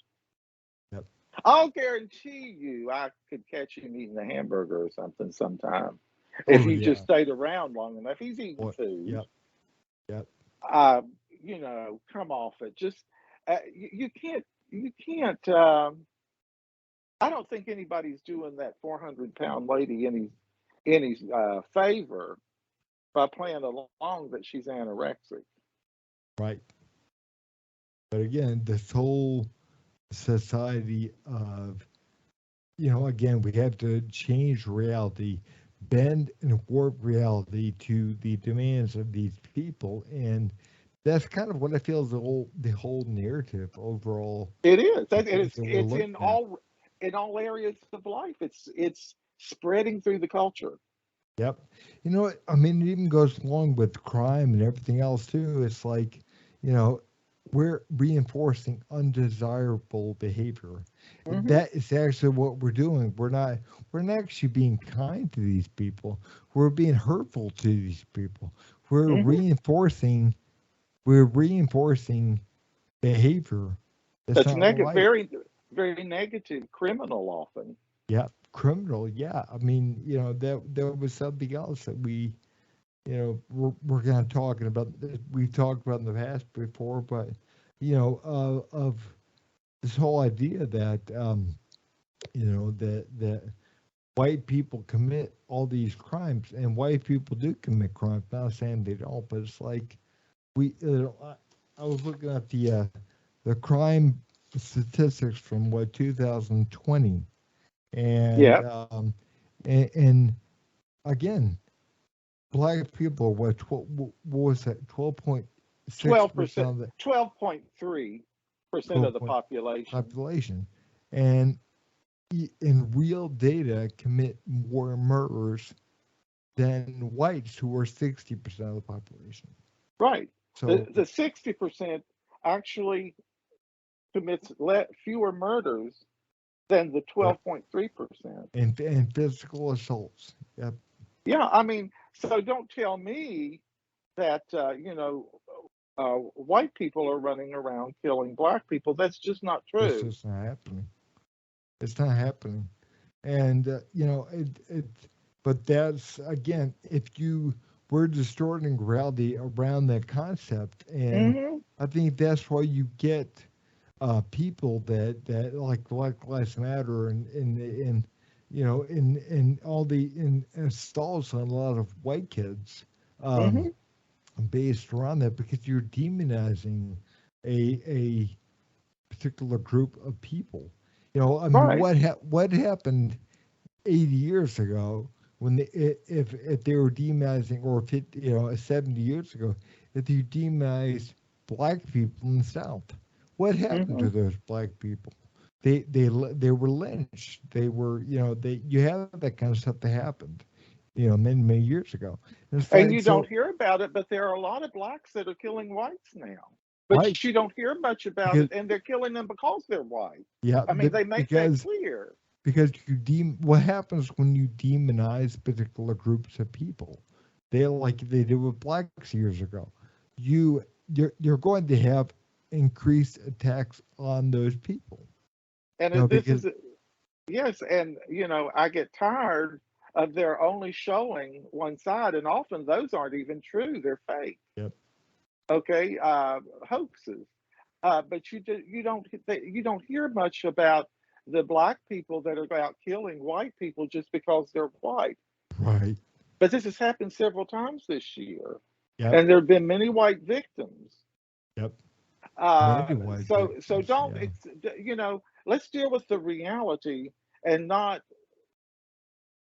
Yep. I'll guarantee you I could catch him eating a hamburger or something sometime if Oh he just yeah. stayed around long enough. He's eating What? food. Yep. Yep. Come off it. Just you can't. You can't. I don't think anybody's doing that 400-pound lady any favor by playing along that she's anorexic. Right. But again, this whole society of, again, we have to change reality, bend and warp reality to the demands of these people, and that's kind of what I feel is the whole narrative overall It is. that we're It's looking at. in all areas of life. It's spreading through the culture. Yep. You know what? I mean, it even goes along with crime and everything else too. It's like, you know, we're reinforcing undesirable behavior. Hmm. That is actually what we're doing. We're not actually being kind to these people. We're being hurtful to these people. We're Hmm. reinforcing we're reinforcing behavior that's That's not right. very, very negative, criminal often. Yeah, criminal. Yeah, I mean, that there was something else that we're kind of talking about. We've talked about in the past before, but of this whole idea that that white people commit all these crimes, and white people do commit crimes. Not saying they don't, but it's like I was looking at the crime statistics from 2020, and Yeah, and again, black people were what was that 12.6 12%, percent of the 12.3% of 12 the point population. population, and in real data commit more murders than whites who are 60% of the population. Right. So The 60% actually commits fewer murders than the yeah, 12.3%. and physical assaults. Yep. Yeah, I mean, so don't tell me that white people are running around killing black people. That's just not It's true. just not happening. It's not happening. And but that's again, if you we're distorting reality around that concept, and Hmm. I think that's why you get people that like Black Lives Matter and installs on a lot of white kids um, Hmm. based around that because you're demonizing a particular group of people. You know, I mean, Right. what happened 80 years ago when if they were demonizing, or if it, 70 years ago, if you demonized black people in the South, what happened Hmm. to those black people? They were lynched. They were, you have that kind of stuff that happened, many years ago. And it's And like, you so don't hear about it, but there are a lot of blacks that are killing whites now. But white you don't hear much about it, because and they're killing them because they're white. yeah, I mean, they make that clear. because what happens when you demonize particular groups of people, they like they did with blacks years ago, you're going to have increased attacks on those people, And this because is, yes, and I get tired of their only showing one side, and often those aren't even true; they're fake. yep, Okay, hoaxes. But you don't hear much about the black people that are out killing white people just because they're white. right, But this has happened several times this year, yep, and there have been many white victims. yep, Uh, many white so victims, don't yeah, let's deal with the reality and not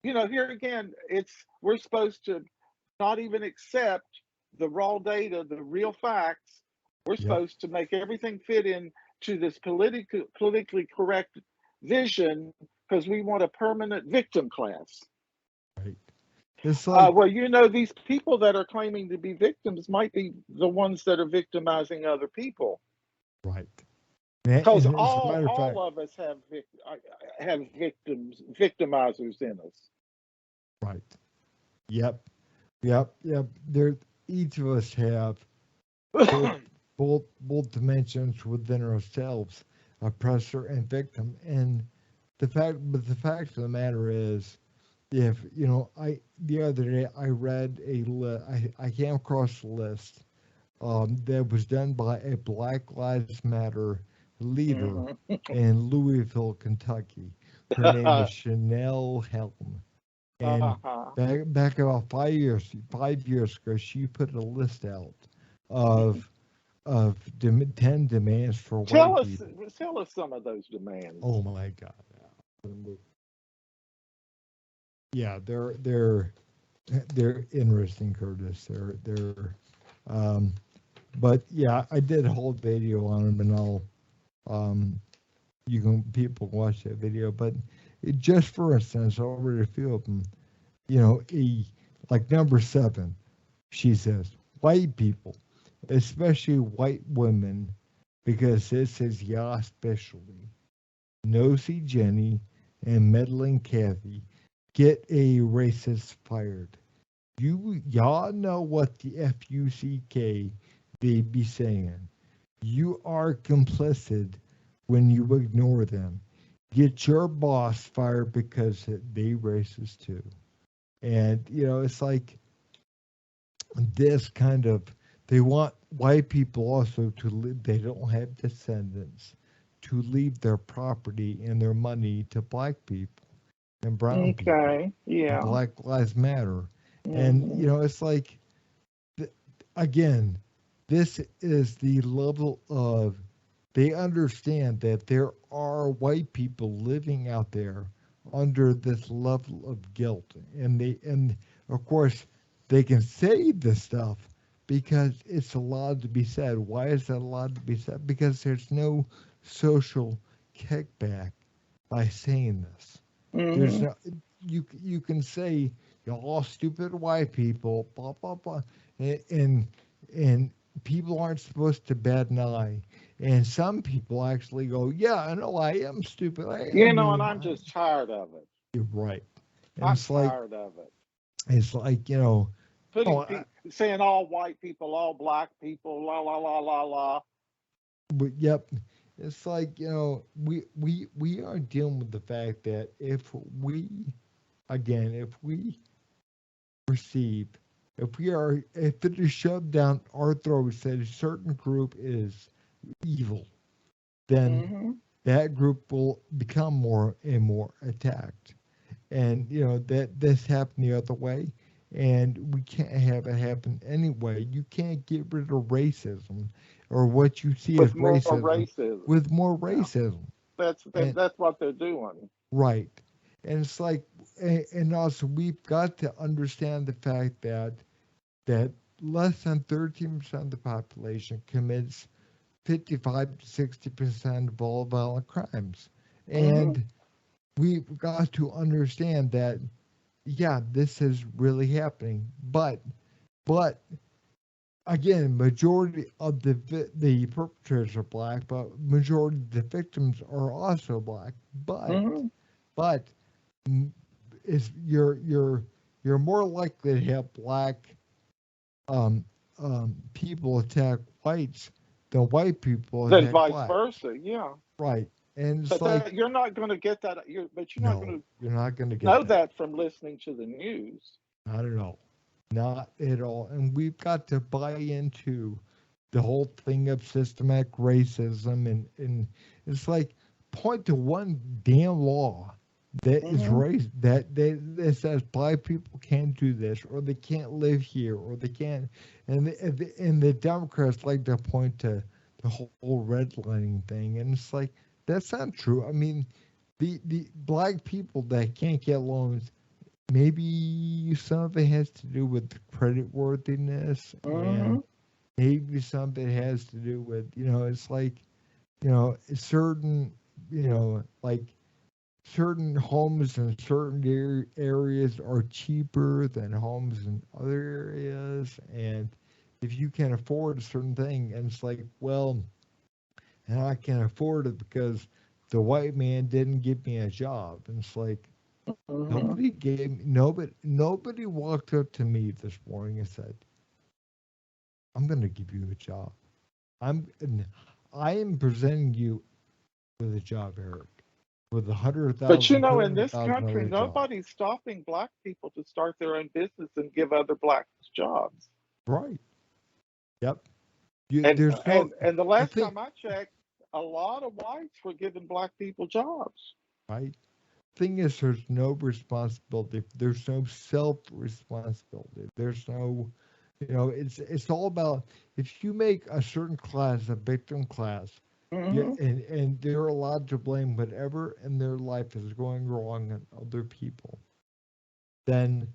here again. It's we're supposed to not even accept the raw data, the real facts. We're yep, supposed to make everything fit in to this politically correct vision because we want a permanent victim class. right. It's like Well, these people that are claiming to be victims might be the ones that are victimizing other people. right, Because and as a all matter of fact, all of us have victimizers in us. right, yep, yep. There, each of us have both both dimensions within ourselves, oppressor and victim. And the fact of the matter is, if I the other day I read I came across a list that was done by a Black Lives Matter leader Hmm. in Louisville, Kentucky. Her name is Chanel Helm. And Uh-huh. back about 5 years ago, she put a list out of 10 demands for Tell white us, people. tell us some of those demands. Oh my God. Yeah, they're interesting, Curtis. Um, but yeah, I did a whole video on them, and um, people watch that video. But just for instance, I'll read a few of them. Like number 7, she says, white people, especially white women, because this is ya especially. Nosy Jenny and meddling Kathy get a racist fired. Y'all know what the FUCK they be saying. You are complicit when you ignore them. Get your boss fired because they racist too. And it's like this kind of they want white people also to live, they don't have descendants, to leave their property and their money to black people and brown people Okay. and Yeah. Black Lives Matter. And Hmm. it's like, again, this is the level of, they understand that there are white people living out there under this level of guilt, and of course they can say this stuff because it's allowed to be said. Why is that allowed to be said? Because there's no social kickback by saying this. There's Hmm. no, you can say you're all stupid white people, blah blah blah, and and people aren't supposed to bat an eye. And some people actually go, yeah, I know I am stupid. And I'm just tired of it. You're right. And I'm tired of it. it's like oh, Saying all white people, all black people, la la la la la. but yep. It's like we are dealing with the fact that if we perceive, if it is shoved down our throats that a certain group is evil, then Hmm. that group will become more and more attacked. And that this happened the other way. and we can't have it happen anyway. You can't get rid of racism or what you see as with more racism racism. with more Yeah, racism. that's And that's what they're doing. right. And it's like, and also we've got to understand the fact that less than 13% of the population commits 55 to 60% of all violent crimes. Hmm. And we've got to understand that, yeah, this is really happening. But again, majority of the perpetrators are black, but majority of the victims are also black. Hmm. But is you're more likely to have black um, people attack whites than white people Then attack vice blacks. versa. Yeah, Right. And it's but like, that you're not going to get that. But you're not no, going to you're not going to get know that. that from listening to the news. Not at all. Not at all. And we've got to buy into the whole thing of systematic racism. And it's like, point to one damn law that is Hmm. race that says black people can't do this or they can't live here or they can't. And the Democrats like to point to the whole redlining thing. And it's like, that's not true. I mean, the black people that can't get loans, maybe some of it has to do with credit worthiness, and Hmm. maybe some of it has to do with, it's like, certain, like certain homes in certain areas are cheaper than homes in other areas. And if you can afford a certain thing, and it's like, well, and I can afford it because the white man didn't give me a job. And it's like, Hmm. nobody walked up to me this morning and said, "I'm going to give you a job. I'm I am presenting you with a job, Eric, with a hundred But thousand, two in hundred this thousand country, dollar job." nobody's stopping black people to start their own business and give other blacks jobs. Right. Yep. And There's no and the the last thing. time I checked, a lot of whites were giving black people jobs. Right. Thing is, there's no responsibility. There's no self responsibility. There's no, it's all about, if you make a certain class a victim class, yeah, Hmm. and they're allowed to blame whatever in their life is going wrong on other people, then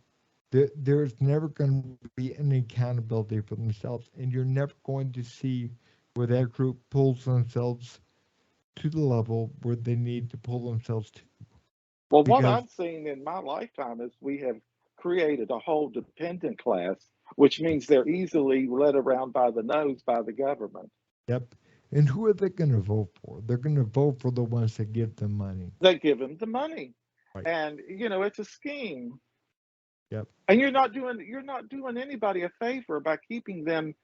there's never going to be any accountability for themselves, and you're never going to see where that group pulls themselves to the level where they need to pull themselves to, Well, what because I've seen in my lifetime is we have created a whole dependent class, which means they're easily led around by the nose by the government. yep. And who are they going to vote for? They're going to vote for the ones that give them money. They give them the money, Right. and it's a scheme. Yep. And you're not doing anybody a favor by keeping them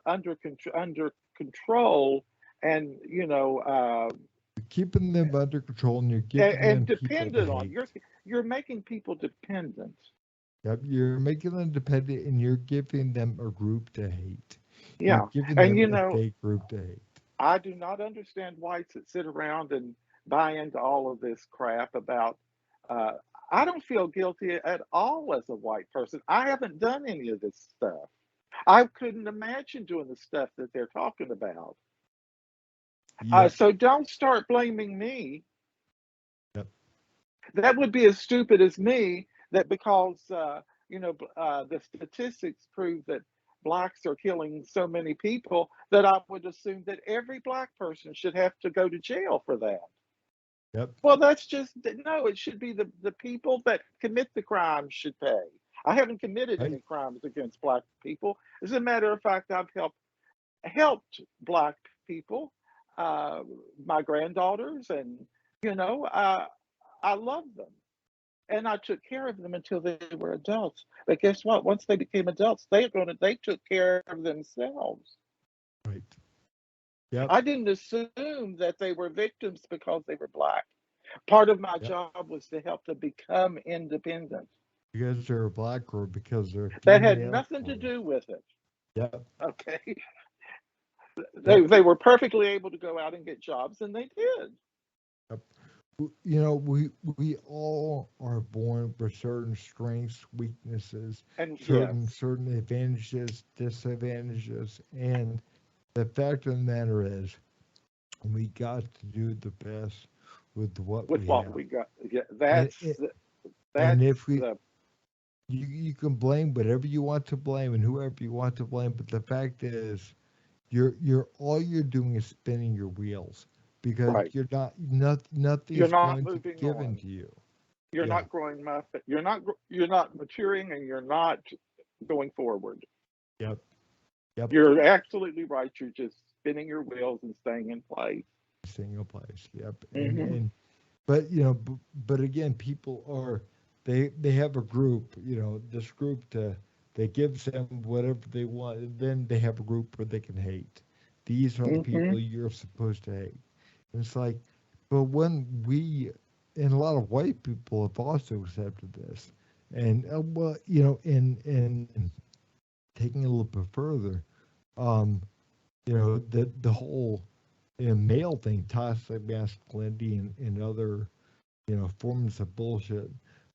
under control, and You're keeping them under control and you're giving and them people to dependent on hate. you're making people dependent. Yep. You're making them dependent and you're giving them a group to hate. You're Yeah, giving and them a fake group to hate. I do not understand whites that sit around and buy into all of this crap about. Uh, I don't feel guilty at all as a white person. I haven't done any of this stuff. I couldn't imagine doing the stuff that they're talking about. Yep. So don't start blaming me. Yep. That would be as stupid as me that because the statistics prove that blacks are killing so many people, that I would assume that every black person should have to go to jail for that. Yep. Well, that's just no. It should be the people that commit the crimes should pay. I haven't committed Right. any crimes against black people. As a matter of fact, I've helped black people, uh, my granddaughters, and you know, uh, I love them, and I took care of them until they were adults. But guess what? Once they became adults, they took care of themselves. Right. Yep. I didn't assume that they were victims because they were black. Part of my Yep. job was to help them become independent. Because they're black or because they're That had female nothing to or do with it. yep. Okay. They Yep. they were perfectly able to go out and get jobs, and they did. Yep. we all are born with certain strengths, weaknesses, And yes, certain advantages, disadvantages, and the fact of the matter is, we got to do the best with what with we what have. we got, yeah, And and that's if we the you can blame whatever you want to blame and whoever you want to blame, but the fact is, you're all you're doing is spinning your wheels because right. nothing You're is not going to be moving given on. to you. You're Yeah. not growing up. You're not maturing, and you're not going forward. Yep. Yep. You're absolutely right. You're just spinning your wheels and staying in place. Single place. Yep. Hmm. But but again, people are they have a group. This group to that gives them whatever they want. And then they have a group where they can hate. These are the Hmm. people you're supposed to hate. And it's like, but when we and a lot of white people have also accepted this, and well, in taking a little bit further, um, the whole male thing, toxic masculinity, and other forms of bullshit.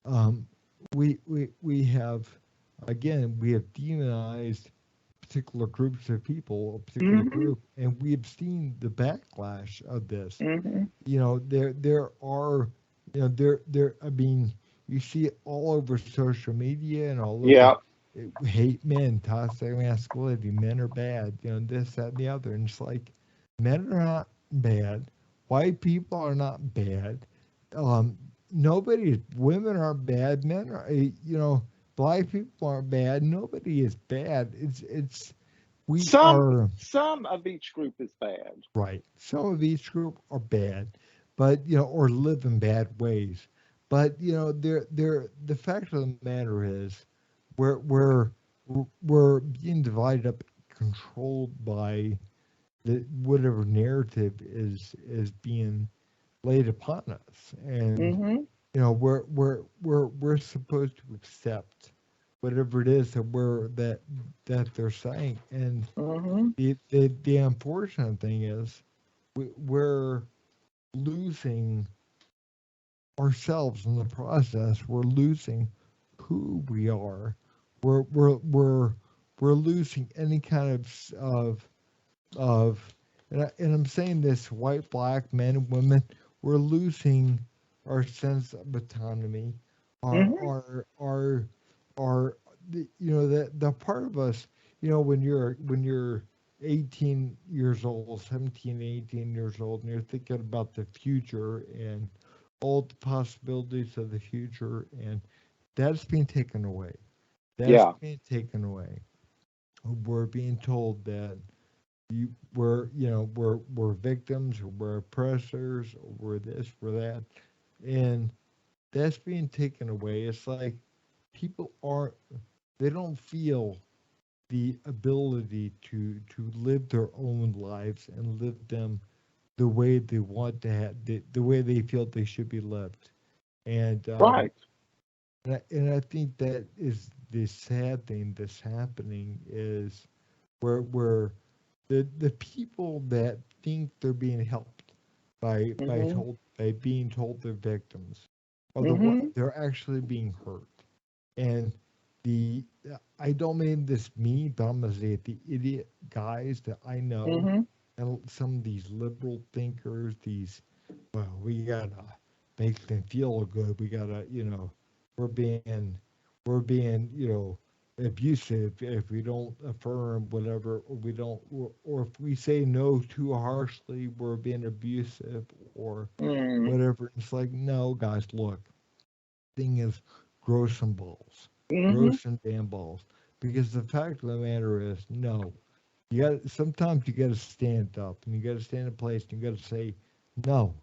Um, we have again we have demonized particular groups of people, a particular Hmm. group, and we have seen the backlash of this. Hmm. There are there. I mean, you see it all over social media and all over. Yeah. Hate men, toxic masculinity, men are bad. This, that, and the other, and it's like men are not bad. White people are not bad. Um, women aren't bad. Men are, black people aren't bad. Nobody is bad. We Some are some of each group is bad. right. Some of each group are bad, but or live in bad ways. But the fact of the matter is, we're we're we're being divided up, controlled by whatever narrative is being laid upon us, and Hmm. we're supposed to accept whatever it is that they're saying. And Hmm. the unfortunate thing is, we're losing ourselves in the process. We're losing who we are. We're we're we're we're losing any kind of and I'm saying this, white, black, men and women, we're losing our sense of autonomy, our Hmm. our our our the part of us, when you're 18 years old, 17, 18 years old, and you're thinking about the future and all the possibilities of the future, and that's being taken away. That's Yeah. being taken away. We're being told that we're victims, or we're oppressors, or we're this, we're that, and that's being taken away. It's like people aren't, they don't feel the ability to live their own lives and live them the way they want to have, the way they feel they should be lived. And Right. and I think that is the sad thing that's happening is where the people that think they're being helped Hmm. by being told they're victims are Hmm. they're actually being hurt. And the I don't mean this me, but I'm gonna say it, the idiot guys that I know, Hmm. and some of these liberal thinkers, these, well, we gotta make them feel good. We gotta, we're being, we're being abusive if we don't affirm whatever, or we don't, or if we say no too harshly, we're being abusive or Hmm. whatever. It's like, no, guys, look, thing is, grow some balls, grow Hmm. some damn balls, because the fact of the matter is, no, sometimes you got to stand up, and you got to stand in place, and you got to say, no,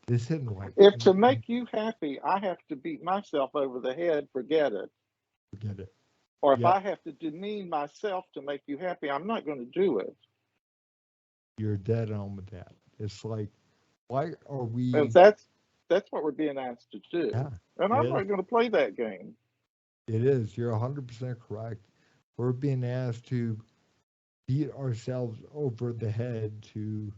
this isn't right, If to and make you happy, I have to beat myself over the head, forget it. forget it. Or if Yep, I have to demean myself to make you happy, I'm not going to do it. you're dead on with that. It's like, why are And we? that's what we're being asked to Yeah, do. And it I'm is. not going to play that game. It is. You're 100% correct. We're being asked to beat ourselves over the head to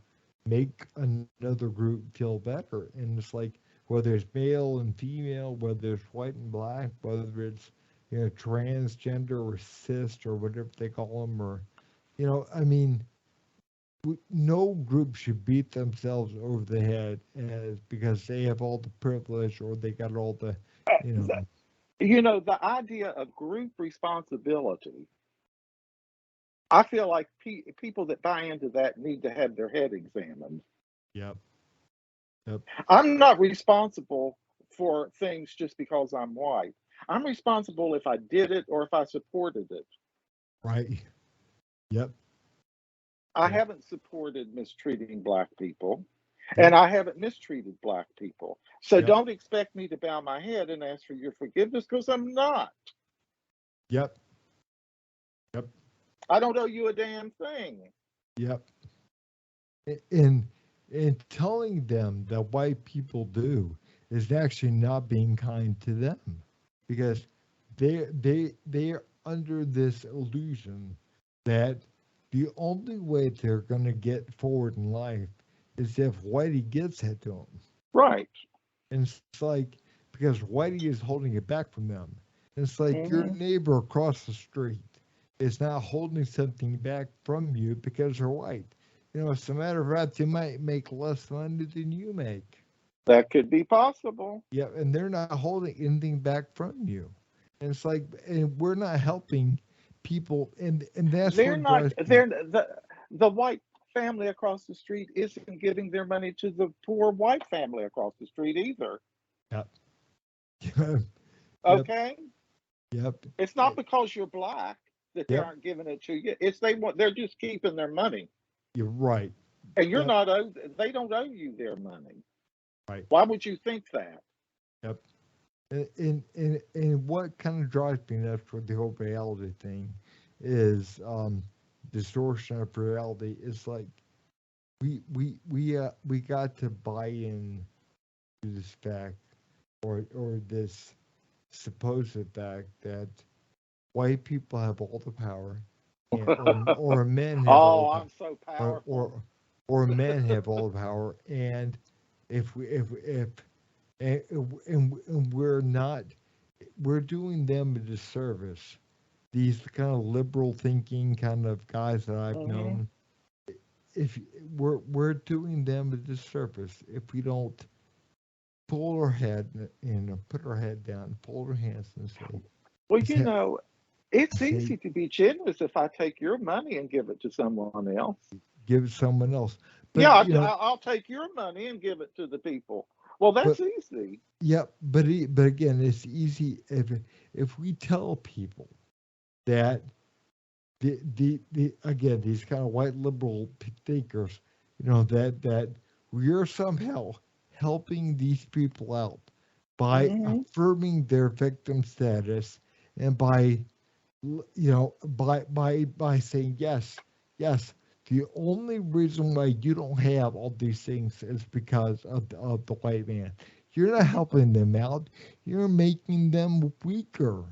make another group feel better, and it's like whether it's male and female, whether it's white and black, whether it's transgender or cis or whatever they call them, or I mean, no group should beat themselves over the head as because they have all the privilege or they got all the, you know. The idea of group responsibility, I feel like people that buy into that need to have their head examined. Yep. Yep. I'm not responsible for things just because I'm white. I'm responsible if I did it or if I supported it. Right. Yep. I Yep. haven't supported mistreating black people, Yep. and I haven't mistreated black people. So Yep. don't expect me to bow my head and ask for your forgiveness because I'm not. Yep. Yep. I don't owe you a damn thing. Yep. And telling them that white people do is actually not being kind to them because they're under this illusion that the only way they're going to get forward in life is if Whitey gets it to them. Right. And it's like, because Whitey is holding it back from them. And it's like your Mm-hmm. neighbor across the street is not holding something back from you because they're white. As a matter of fact, they might make less money than you make. That could be possible. Yeah, and they're not holding anything back from you. And it's like, and we're not helping people, and that's They're what not. drives me. They're the white family across the street isn't giving their money to the poor white family across the street either. Yep. Yep. Okay. Yep. It's not because you're black that they Yep. aren't giving it to you. It's they're just keeping their money. You're right. And you're Yep. not owed, they don't owe you their money. Right. Why would you think that? Yep. And what kind of drives me nuts with the whole reality thing is distortion of reality. It's like we got to buy in to this fact or this supposed fact that white people have all the power, and, or men have all Oh, the I'm so or, powerful. or or men have all the power, and if and we're doing them a disservice. These kind of liberal thinking kind of guys that I've Hmm. known, if we're doing them a disservice if we don't pull our head put our head down, fold our hands, and Well, say, it's say easy to be generous if I take your money and give it to someone else. give it someone else. Yeah, But I'll take your money and give it to the people. Well, but that's easy. yeah, but again, it's easy if we tell people that the again these kind of white liberal thinkers, that we're somehow helping these people out by Hmm. affirming their victim status and by by saying yes, the only reason why you don't have all these things is because of the white man. You're not helping them out. You're making them weaker.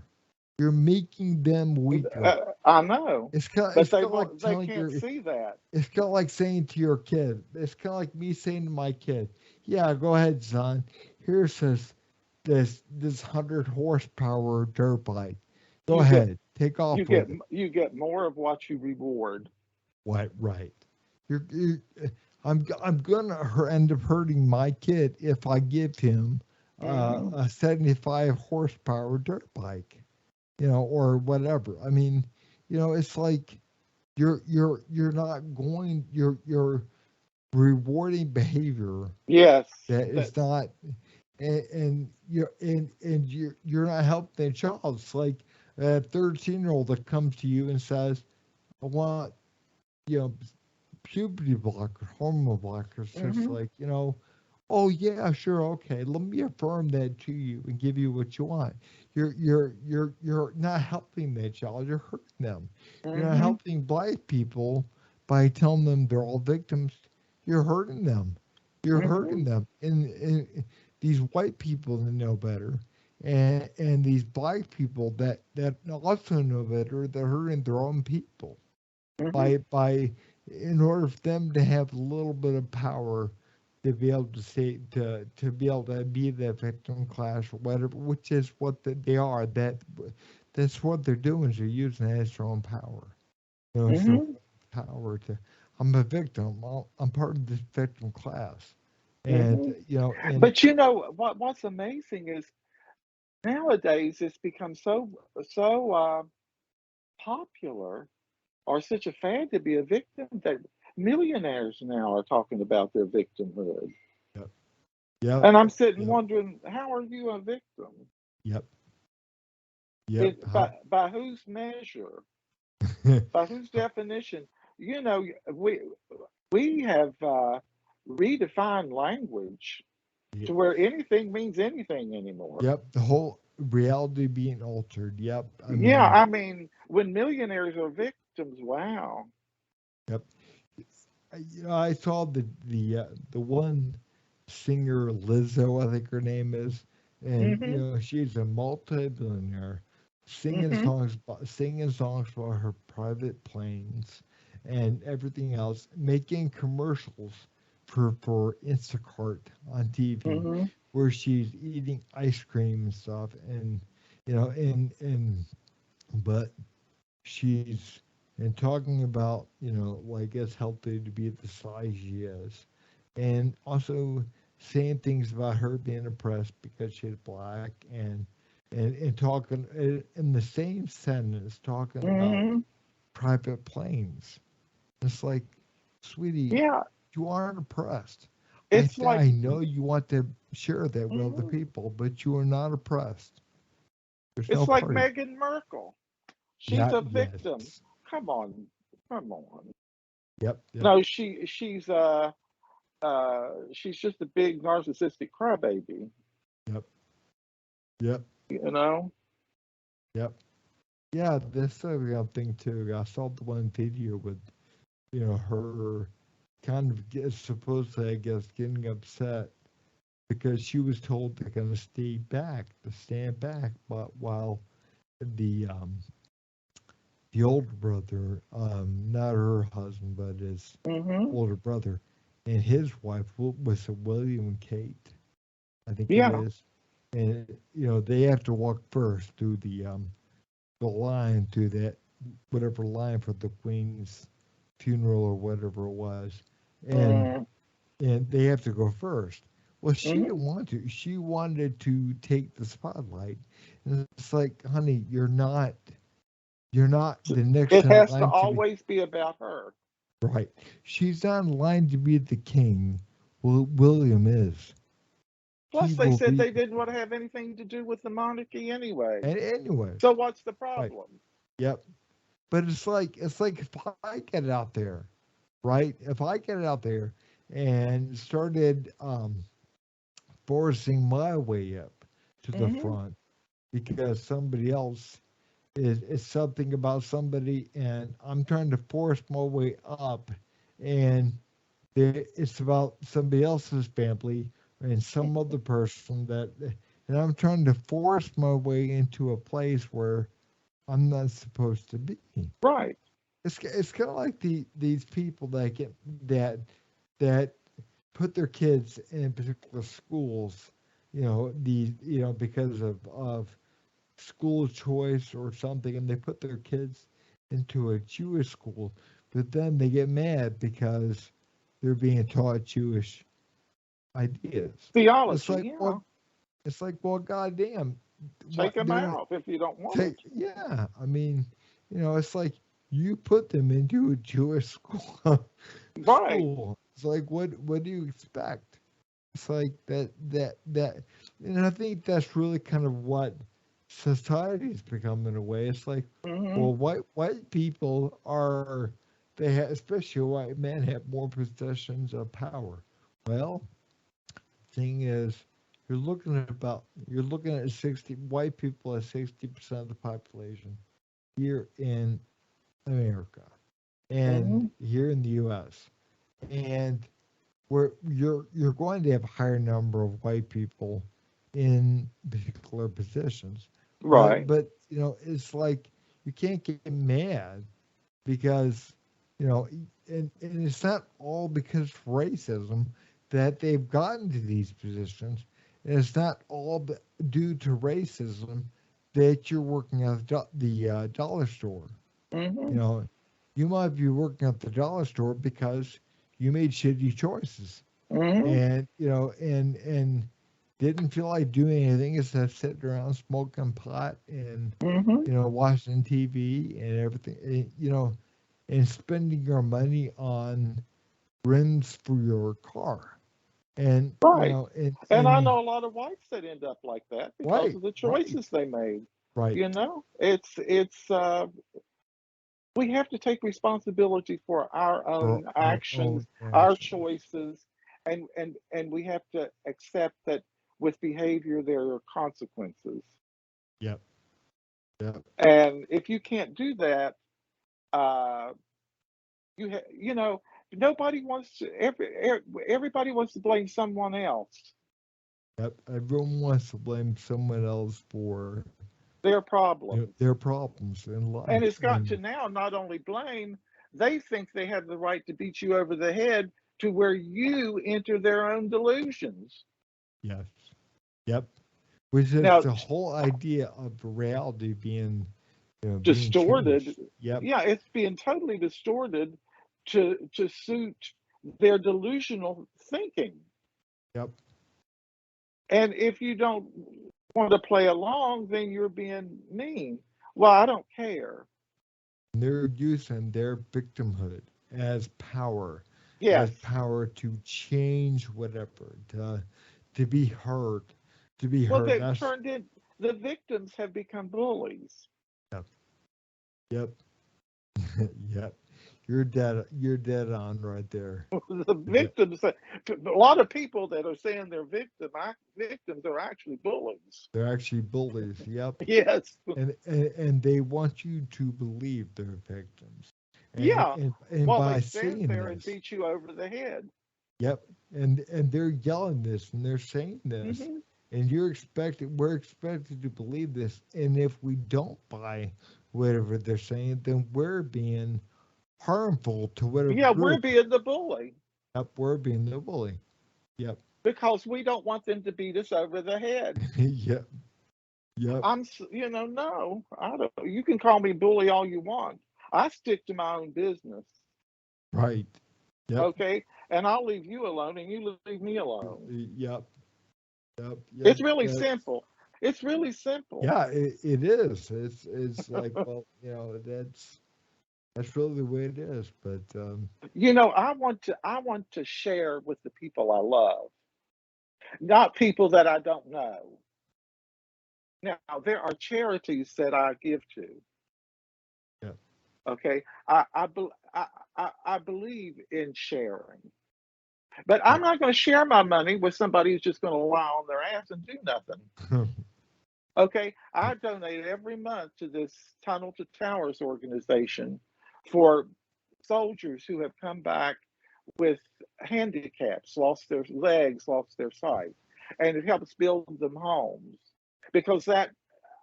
You're making them weaker. I know, It's kind. but It's kind of like they telling can't your. see that. It's kind of like saying to your kid. It's kind of like me saying to my kid, "Yeah, go ahead, son. Here's this 100 horsepower dirt bike. Go You get ahead, take you off get with it." you get more of what you reward. What? Right. You're I'm gonna end up hurting my kid if I give him Hmm. a 75 horsepower dirt bike, or whatever. I mean, it's like you're not going you're rewarding behavior Yes, that is that's. not, and you're not helping the child. It's like a 13-year-old that comes to you and says, "I want you know puberty blocker, hormone blockers." It's Hmm. like, oh yeah, sure, okay. Let me affirm that to you and give you what you want. You're not helping that child. You're hurting them. You're not Hmm. helping black people by telling them they're all victims. You're hurting them. You're hurting Hmm. them. And these white people that know better, and these black people that also know better, they're hurting their own people Hmm. by in order for them to have a little bit of power to be able to say to be able to be the victim class or whatever, which is what they are. That's what they're doing. Is they're using it as their own power. You know, it's their Hmm. power to. I'm a victim. I'm part of this victim class, and Hmm. you know, and But you know what's amazing is nowadays it's become so popular or such a fad to be a victim that millionaires now are talking about their victimhood. yep, yep, And I'm sitting yep, wondering, how are you a victim? yep, yep. It, by whose measure? By whose definition? You know, we have redefined language to where anything means anything anymore. Yep, the whole reality being altered. Yep, I Yeah, mean, I mean, when millionaires are victims, wow. yep. You know, I saw the one singer Lizzo, I think her name is, and you Hmm. know she's a multi-billionaire, Hmm. singing songs for her private planes and everything else, making commercials for Instacart on TV, Hmm. where she's eating ice cream and stuff, and you know, and but she's and talking about like it's healthy to be the size she is, and also saying things about her being oppressed because she's black, and talking in the same sentence talking about Hmm. private planes. It's like, sweetie, Yeah, you aren't oppressed. it's like, I know you want to share that with other mhm, people, but you are not oppressed. There's no it's like party. Meghan Merkel. She's Yeah, a victim. yes. Come on, come on. Yep, yep, No, she's just a big narcissistic crybaby. yep, yep. You know. Yep. Yeah, this real thing too. I saw the one video with, her kind of supposedly, I guess, getting upset because she was told to kind of stand back, but while the um the older brother, not her husband, but his Hmm. older brother, and his wife was a William and Kate, I think it Yeah. is, and they have to walk first through the line to that whatever line for the Queen's funeral or whatever it was, and Mm-hmm. they have to go first. Well, she Mm-hmm. didn't want to. She wanted to take the spotlight, and it's like, honey, you're not the next It in has to line to be always be about her. right. She's not in line to be the king. Well, William is. He Plus, they will said be. they didn't want to have anything to do with the monarchy anyway. And anyways, So what's the right. problem? Yep. But it's like if I get it out there, right? If I get it out there and started forcing my way up to the Hmm. front because somebody else is something about somebody, and I'm trying to force my way up, and it's about somebody else's family and some other person and I'm trying to force my way into a place where I'm not supposed to be. Right. It's kind of like these people that that put their kids in particular schools, because of school choice or something, and they put their kids into a Jewish school, but then they get mad because they're being taught Jewish ideas. It's Theology. like, Yeah. well, goddamn, Take what them they're not out if you don't want take. them. Yeah, I mean, it's like you put them into a Jewish school. Right. It's like, what do you expect? It's like that, and I think that's really kind of what society's become in a way. It's like, Hmm. well, white people are especially white men have more possessions of power. Well, thing is, you're looking at 60 white people as 60% of the population here in America and Hmm. here in the U.S. and where you're going to have a higher number of white people in particular positions, but Right. it's like you can't get mad because you know and it's not all because of racism, that they've gotten to these positions, and it's not all due to racism that you're working at the dollar store. You Hmm. know, you might be working at the dollar store because you made shitty choices, Hmm. and and didn't feel like doing anything instead of sitting around smoking pot and Hmm. watching TV and everything. And spending your money on rims for your car, and Right. And I and know a lot of whites that end up like that because right, of the right, choices they made. right. It's we have to take responsibility for our For own our own actions, our actions. choices, and we have to accept that with behavior there are consequences. Yep, yep. And if you can't do that, uh, you know, nobody wants to. Everybody wants to blame someone else. Yep, everyone wants to blame someone else for Their problems. their problems in And life. it's got to now not only blame, they think they have the right to beat you over the head to where you enter their own delusions. Yes, yep. Which is Now, the whole idea of reality being being distorted, changed. Yep, yeah, it's being totally distorted to suit their delusional thinking. yep. And if you don't want to play along, then you're being mean. Well, I don't care. And they're using their victimhood as Yes. power to change whatever, to be heard, to be Well, heard. they've That's turned in, the victims have become bullies. yep, yep, yep. You're dead on right there. The You're dead. victims, a lot of people that are saying they're victims are actually bullies. They're actually bullies. Yep. Yes. And they want you to believe they're victims. And Yeah. and and While they by stand saying there and this, beat you over the head. yep, and they're yelling this and they're saying this, Hmm. and we're expected to believe this. And if we don't buy whatever they're saying, then we're being harmful to whatever Yeah, we're group. being the bully Yep, we're being the bully. Yep, because we don't want them to beat us over the head. yep, yep. No, I don't. You can call me bully all you want. I stick to my own business, Right. Yep. okay? And I'll leave you alone, and you leave me alone. Yep. Yep. Yep. It's really That. simple. It's really simple. Yeah. It is. It's like, well, that's really the way it is. But I want to share with the people I love, not people that I don't know. Now, there are charities that I give to. yeah. Okay, I believe in sharing, but I'm Yep. not going to share my money with somebody who's just going to lie on their ass and do nothing. Okay, I donate every month to this Tunnel to Towers organization for soldiers who have come back with handicaps, lost their legs, lost their sight, and it helps build them homes because that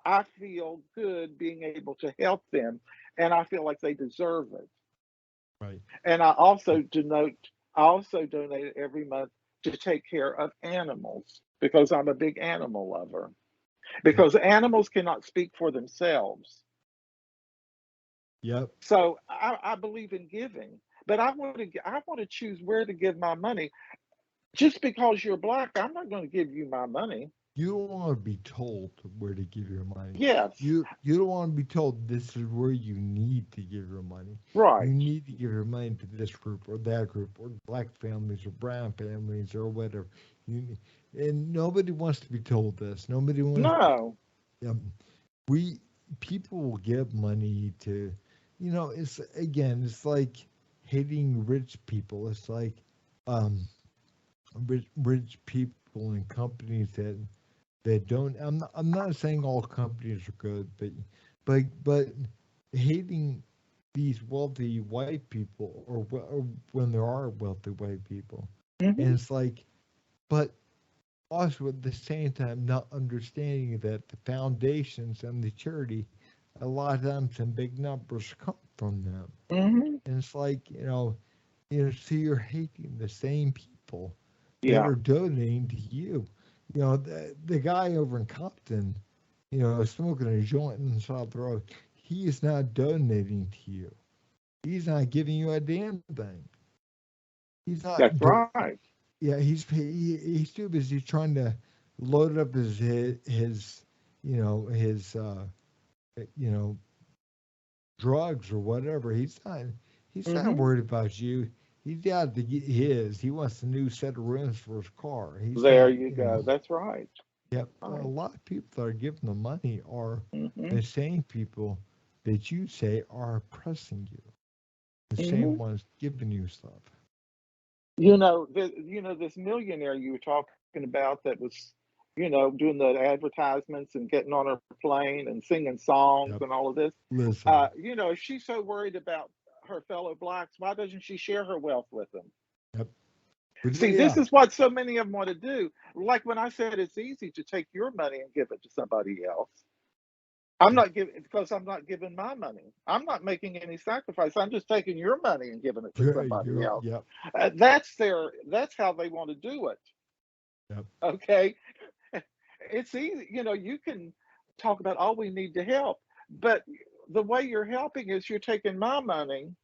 I feel good being able to help them, and I feel like they deserve it. Right. And I also donate every month to take care of animals because I'm a big animal lover. Yep. Because animals cannot speak for themselves. Yep. So I believe in giving, but I want to choose where to give my money. Just because you're black, I'm not going to give you my money. You don't want to be told where to give your money. Yes, You don't want to be told this is where you need to give your money. You right. need to give your money to this group or that group or black families or brown families or whatever. You and nobody wants to be told this. Nobody wants. No. Um, we people will give money to, it's again, it's like hating rich people. It's like um, rich people and companies that don't. I'm not saying all companies are good, but hating these wealthy white people or when there are wealthy white people, and Hmm. it's like, but also at the same time not understanding that the foundations and the charity, a lot of times in big numbers, come from them. Hmm. And it's like, so you're hating the same people that Yeah, are donating to you. The guy over in Compton, smoking a joint inside the road, he is not donating to you. He's not giving you a damn thing. He's not. that's right. Yeah, he's too busy trying to load up his you know drugs or whatever. He's not Hmm. worried about you. He's got to get his. He wants a new set of rims for his car. He's There not. you go. That's right. Yep. A Right. lot of people that are giving the money are Hmm. the same people that you say are oppressing you. The same Hmm. ones giving you stuff. This millionaire you were talking about that was, doing the advertisements and getting on her plane and singing songs Yep. and all of this. Listen. If she's so worried about her fellow blacks, why doesn't she share her wealth with them? Yep. But See, this yeah. is what so many of them want to do. Like when I said it's easy to take your money and give it to somebody else. I'm Yep. not giving because I'm not giving my money. I'm not making any sacrifice. I'm just taking your money and giving it to somebody else. Yep. That's how they want to do it. Yep. Okay, it's easy. You can talk about, oh, we need to help, but the way you're helping is you're taking my money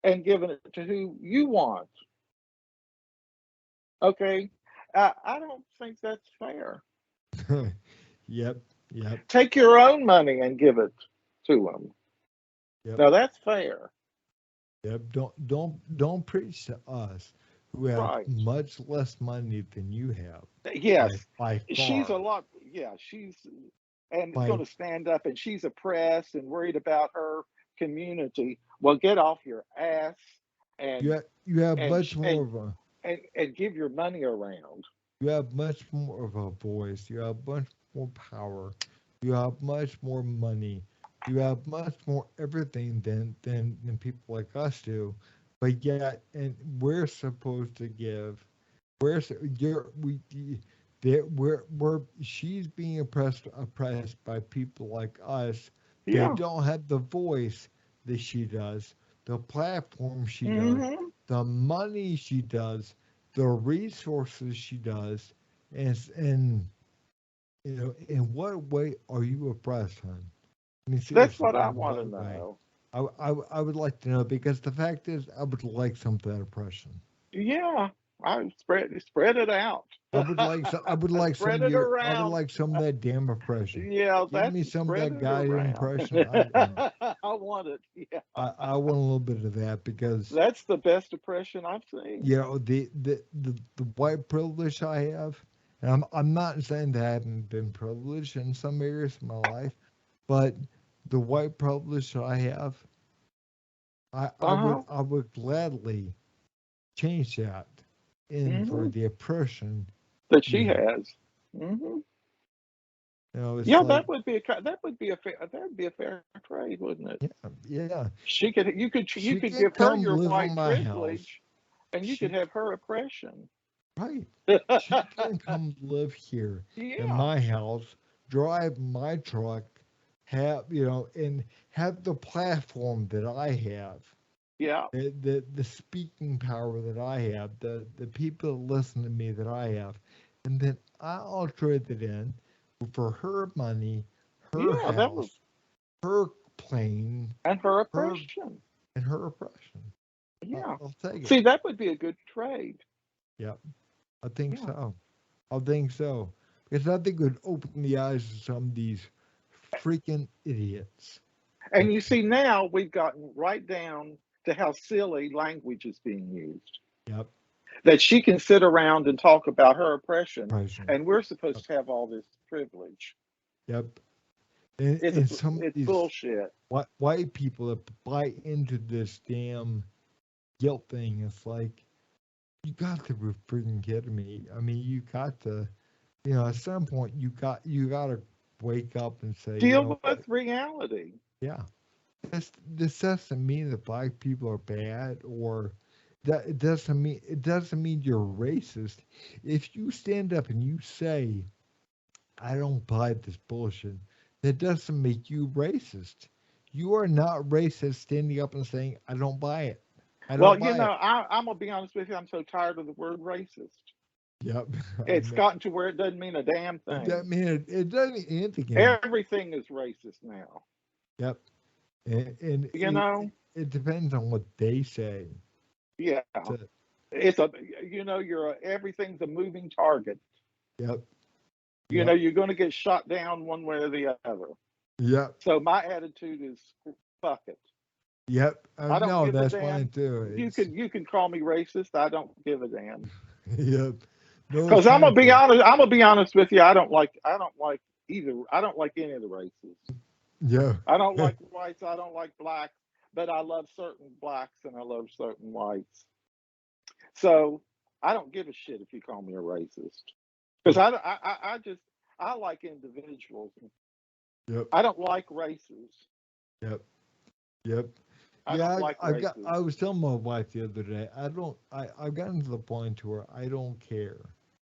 and giving it to who you want. Okay, I don't think that's fair. Yep. Yep. Take your own money and give it to them. Yep. Now that's fair, Yep. Don't preach to us who have right? much less money than you have Yes, by she's a far. lot. Yeah, she's and By going to stand up, and she's oppressed and worried about her community. Well, get off your ass and you have and much sh- more of a and give your money around. you have much more of a voice. You have much more power. You have much more money. You have much more everything than people like us do. But yet, and we're supposed to give. We're s- you're we we're she's being oppressed by people like us that Yeah. don't have the voice that she does, the platform she does, Hmm. the money she does, the resources she does, and in what way are you oppressed, hon? I mean, That's seriously, what I in want to what way? know. I would like to know because the fact is, I would like some of that oppression. Yeah, I spread it out. I Spread it would around. like some of that damn oppression. Yeah, Give that's me some of spread that it goddamn around. oppression. I want it. I want it. Yeah, I want a little bit of that because that's the best oppression I've seen. the white privilege I have, and I'm not saying that I haven't been privileged in some areas of my life, but the white privilege that I have, Uh huh. I would gladly change that in for Hmm. the oppression. That You she know, has. Hmm. it's Yeah, like that would be a fair trade, wouldn't it? yeah, yeah. You She could can give her come your live on white my house. privilege, and you could She have her oppression. right. She can come live here in Yeah, my house, drive my truck, and have the platform that I have, yeah, the speaking power that I have, the people that listen to me that I have, and then I'll trade it in for her money, her yeah. That was house, her plane, and her her oppression. and her oppression. Yeah. I'll take it. See, that would be a good trade. Yep, I think Yeah. so. I think so. Because I think it would open the eyes of some of these freaking idiots. And you see, now we've gotten right down to how silly language is being used. Yep. That she can sit around and talk about her oppression, Oppression. and we're Yep. supposed to have all this privilege. Yep. And some of It's these bullshit. white people that buy into this damn guilt thing, it's like, you got to be freaking kidding me. I mean, you got to, at some point, you got to wake up and say, you know Deal what? with reality. Yeah. This doesn't mean that black people are bad or that it doesn't mean you're racist. If you stand up and you say, I don't buy this bullshit, that doesn't make you racist. You are not racist standing up and saying, I don't buy it. I Well, don't buy it. I'm gonna be honest with you. I'm so tired of the word racist. Yep. I It's know. gotten to where it doesn't mean a damn It thing. doesn't mean it doesn't anything. Everything is racist now. Yep. And You know? it depends on what they say. Yeah. So, It's a everything's a moving target. yep. You know, Yep. you're going to get shot down one way or the other. Yep. So my attitude is fuck it. Yep. I don't No, give a that's fine damn. too. It's You can call me racist. I don't give a damn. yep. No Because I'm gonna be transfer. honest. I'm gonna be honest with you. I don't like either. I don't like any of the races. Yeah. I don't like whites. I don't like blacks. But I love certain blacks and I love certain whites. So I don't give a shit if you call me a racist. Because I just I like individuals. Yep. I don't like races. Yep. Yep. I don't Yeah, like races. I was telling my wife the other day, I've gotten to the point to where I don't care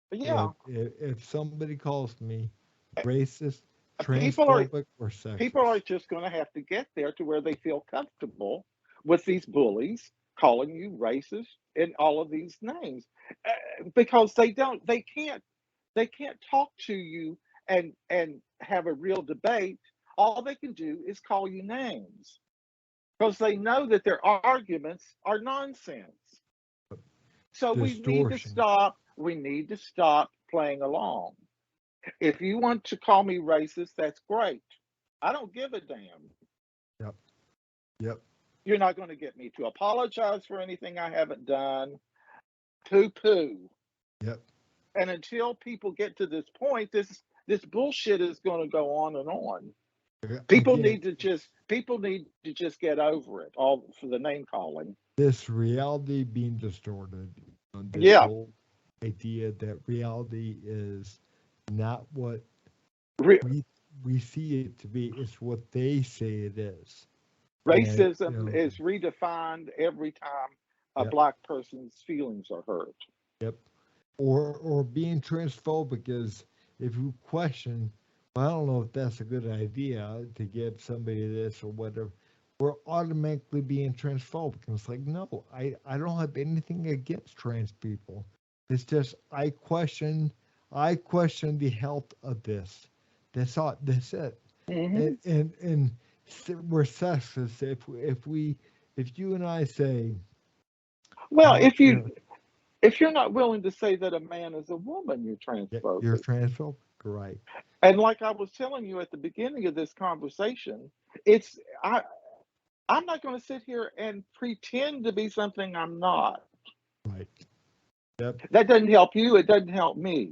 But if yeah, somebody calls me racist, people are transphobic, or people are sexist. just going to have to get there to where they feel comfortable with these bullies calling you racist and all of these names because they can't talk to you and have a real debate. All they can do is call you names because they know that their arguments are nonsense. So Distortion. we need to stop playing along. If you want to call me racist, that's great. I don't give a damn. Yep. Yep. You're not going to get me to apologize for anything I haven't done. Poo poo. Yep. And until people get to this point, this bullshit is going to go on and on. Again, People need to just get over it. All for the name calling. this reality being distorted. This Yeah, whole idea that reality is not what Re- we we see it to be. It's what they say it is. And racism is redefined every time a yep. black person's feelings are hurt. Yep. Or being transphobic is if you question, well, I don't know if that's a good idea to get somebody this or whatever. We're automatically being transphobic. And it's like, no, I don't have anything against trans people. It's just I question the health of this. That's all. That's it. Hmm. And we're sexist if you and I say, Well, you know, if you're not willing to say that a man is a woman, you're yeah, you're transphobic. transphobic, right? And like I was telling you at the beginning of this conversation, it's I I'm not going to sit here and pretend to be something I'm not. Right. Yep. That doesn't help you. It doesn't help me.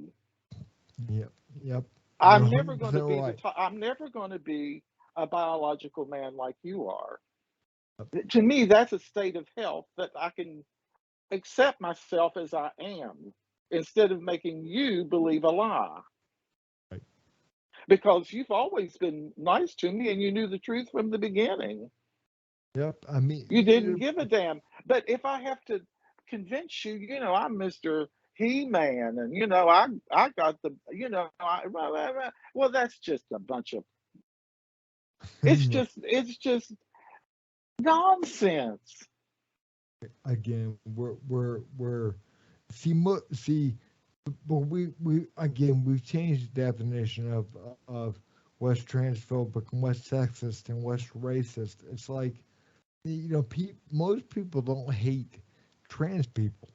Yep. Yep. You're I'm never going to 100% be right. I'm never going to be a biological man like you are. Yep. To me, that's a state of health that I can accept myself as I am instead of making you believe a lie. Right. Because you've always been nice to me and you knew the truth from the beginning. Yep. I mean, You didn't give a damn. But if I have to convince you, I'm Mr. He Man, and I got the well, that's just a bunch of it's just nonsense. again, we're see, but we again we've changed the definition of what's transphobic and what's sexist and what's racist. It's like most people don't hate trans people.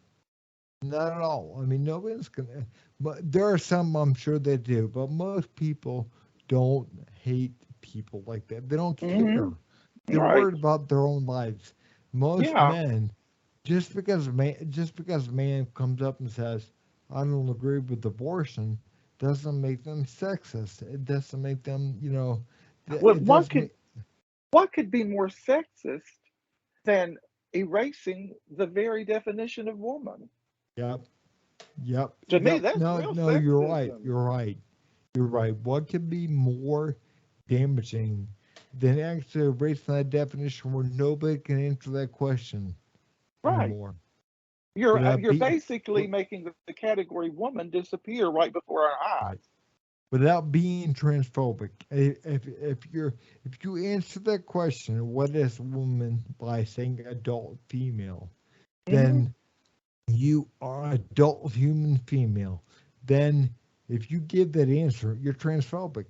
Not at all. I mean, nobody's gonna. But there are some I'm sure they do. But most people don't hate people like that. They don't care. Hmm. They're Right. worried about their own lives. Most Yeah. men, just because a man comes up and says, "I don't agree with abortion," doesn't make them sexist. It doesn't make them, Well, it doesn't make. what could be more sexist than erasing the very definition of woman? Yep, yep, To me, yep. that's No, real no, you're right. sexism. You're right. You're right. What could be more damaging than actually erasing that definition where nobody can answer that question Right. anymore without You're being basically making the category woman disappear right before our right, eyes. without being transphobic? If you answer that question, what is woman by saying adult female, Hmm. then you are an adult human female, then if you give that answer, you're transphobic.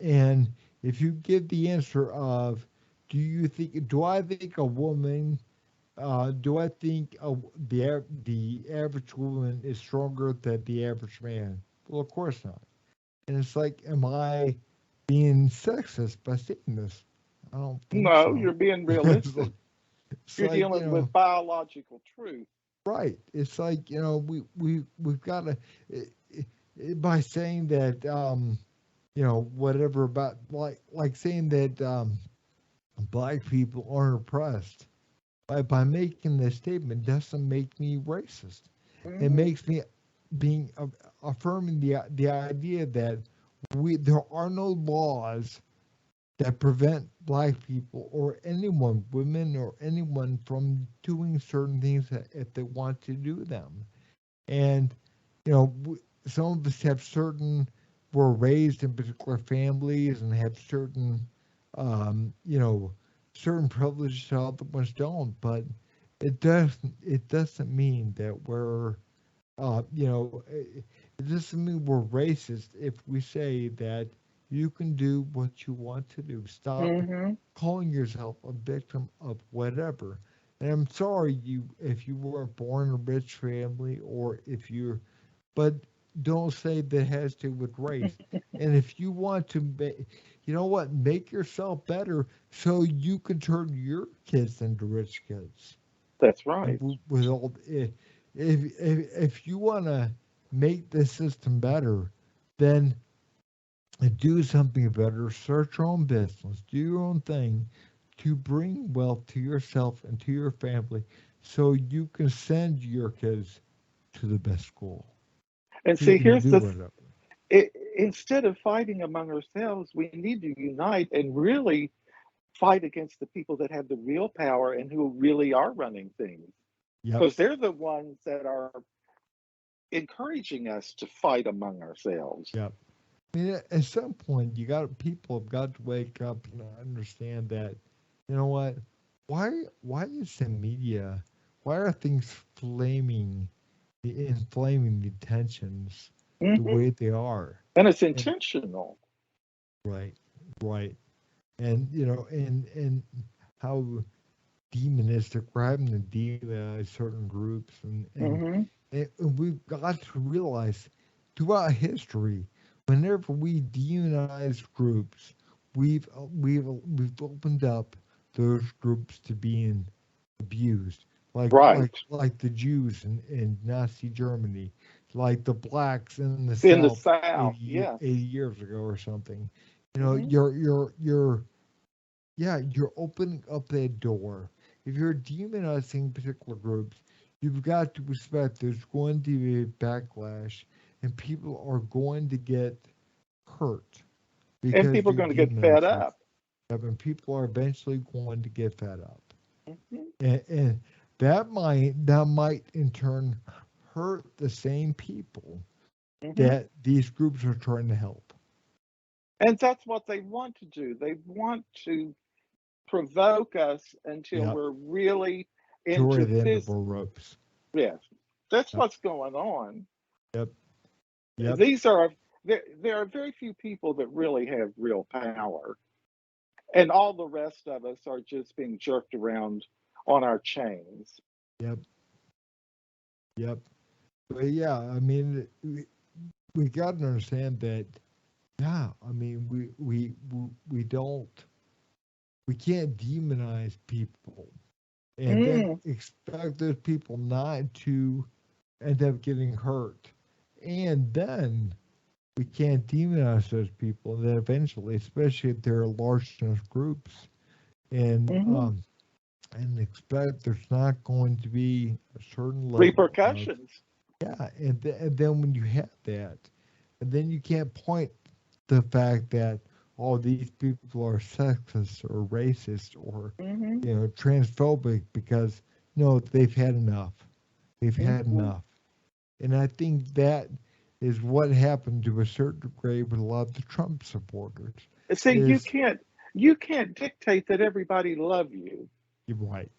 And if you give the answer of, do I think a woman, do I think the average woman is stronger than the average man? Well, of course not. And it's like, am I being sexist by saying this? I don't think No, you're so. being it's realistic. like, it's You're like, dealing with biological truth. right. It's like, we've got to, by saying that, whatever about, like saying that, black people aren't oppressed. By making this statement doesn't make me racist. It Hmm. makes me being affirming the idea that there are no laws that prevent black people or anyone, women or anyone, from doing certain things if they want to do them. And some of us have were raised in particular families and have um, you know, certain privileges that other ones don't. But it doesn't mean that we're it doesn't mean we're racist if we say that you can do what you want to do. Stop Hmm. calling yourself a victim of whatever. And I'm sorry if you weren't born in a rich family, or if you're, but don't say that it has to do with race. And if you want to, you know what, make yourself better so you can turn your kids into rich kids. That's And right. with all, if you want to make the system better, then do something better. Start your own business. Do your own thing to bring wealth to yourself and to your family, so you can send your kids to the best school. And You see, can here's do the whatever. instead of fighting among ourselves, we need to unite and really fight against the people that have the real power and who really are running things, Yep. because they're the ones that are encouraging us to fight among ourselves. Yep. I mean, at some point, people have got to wake up and understand that, you know what? Why is the media? Why are things inflaming the tensions the Hmm. way they are? And it's And intentional. right, right, and and how demonistic we're having to demonize certain groups, Hmm. and we've got to realize throughout history, whenever we demonize groups, we've opened up those groups to being abused, Right. like the Jews in Nazi Germany, like the blacks in the In the South South, yes. 80 years ago or something. Hmm. You're opening up that door. If you're demonizing particular groups, you've got to respect there's going to be a backlash, and people are going to get hurt And because people are you're going to get fed demonizing up. them, and people are eventually going to get fed up. Hmm. And that might in turn hurt the same people Hmm. that these groups are trying to help. And that's what they want to do. They want to provoke us until Yep. we're really Toward into the end of this. our ropes. Yes, that's Yep. what's going on. Yep. Yep. These are there are very few people that really have real power, and all the rest of us are just being jerked around on our chains. Yep. Yep. But yeah, I mean, we got to understand that. Yeah, I mean, we can't demonize people and then Mm, expect those people not to end up getting hurt, and then we can't demonize those people. And then eventually, especially if they're large enough groups, and hmm. expect there's not going to be a certain level of, Repercussions. yeah, and then when you have that, and then you can't point the fact that all these people are sexist or racist or Hmm. transphobic, because no, they've had enough. They've had Hmm. enough, and I think that is what happened to a certain degree with a lot of the Trump supporters. See, Is you can't dictate that everybody love you. you're right,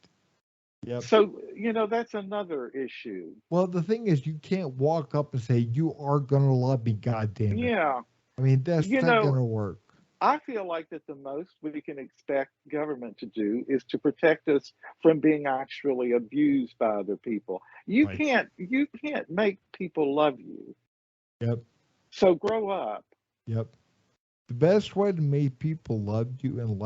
Yep. So, that's another issue. Well, the thing is, you can't walk up and say, "You are gonna love me, God damn it." Yeah. I mean, that's You not know, gonna work. I feel like that the most we can expect government to do is to protect us from being actually abused by other people. Right. You can't make people love you. Yep. So grow up. Yep. The best way to make people love you and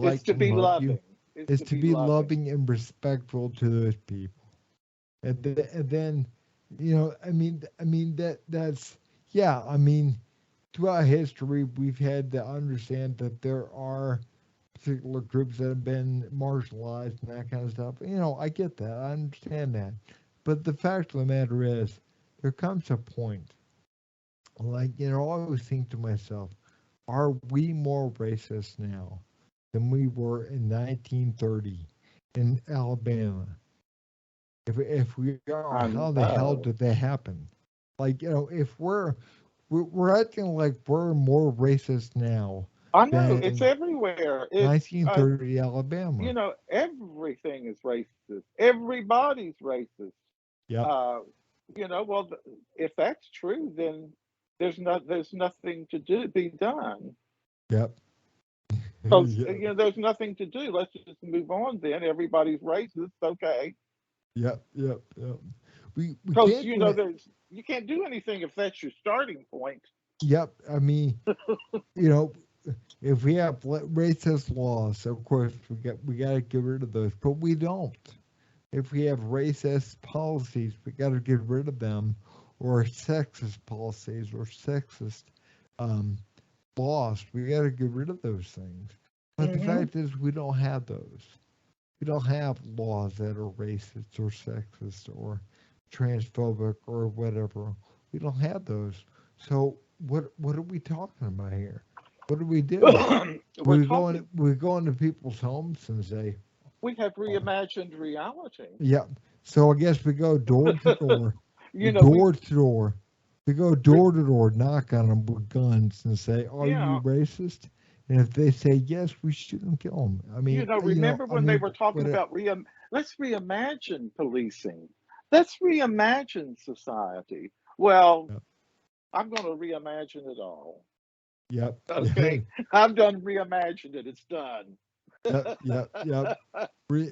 It's like to and be love you loving. It's is to to be be loving. loving and respectful to those people. And then, I mean that's yeah. I mean, throughout history, we've had to understand that there are particular groups that have been marginalized and that kind of stuff. I get that. I understand that. But the fact of the matter is, there comes a point, like, I always think to myself, are we more racist now than we were in 1930 in Alabama? If we are, I how the hell know. did that happen? Like, if we're acting like we're more racist now I know. It's than everywhere. It's 1930 Alabama. everything is racist. Everybody's racist. Yep, Uh, well, if that's true, then there's nothing to do be done. yep, Because yep, there's nothing to do. Let's just move on. Then everybody's racist, okay? yep. We Because can't do it. there's you can't do anything if that's your starting point. Yep, I mean, you know, if we have racist laws, of course we got to get rid of those, but we don't. If we have racist policies, we got to get rid of them, or sexist policies, or sexist um, laws. We got to get rid of those things. But the Hmm. fact is, we don't have those. We don't have laws that are racist or sexist or transphobic or whatever. We don't have those. So what are we talking about here? What do we do? We're talking. We go into people's homes and say, We have oh, reimagined reality. yeah. So I guess we go door to door, you know, we door to door. We go re, door to door, knock on them with guns and say, "Are you yeah. racist?" And if they say yes, we shoot and kill them. Remember when they were talking what? about let's reimagine policing. Let's reimagine society. Well, Yep, I'm going to reimagine it all. yep, Okay, I'm done reimagined it. It's done. yep. Re,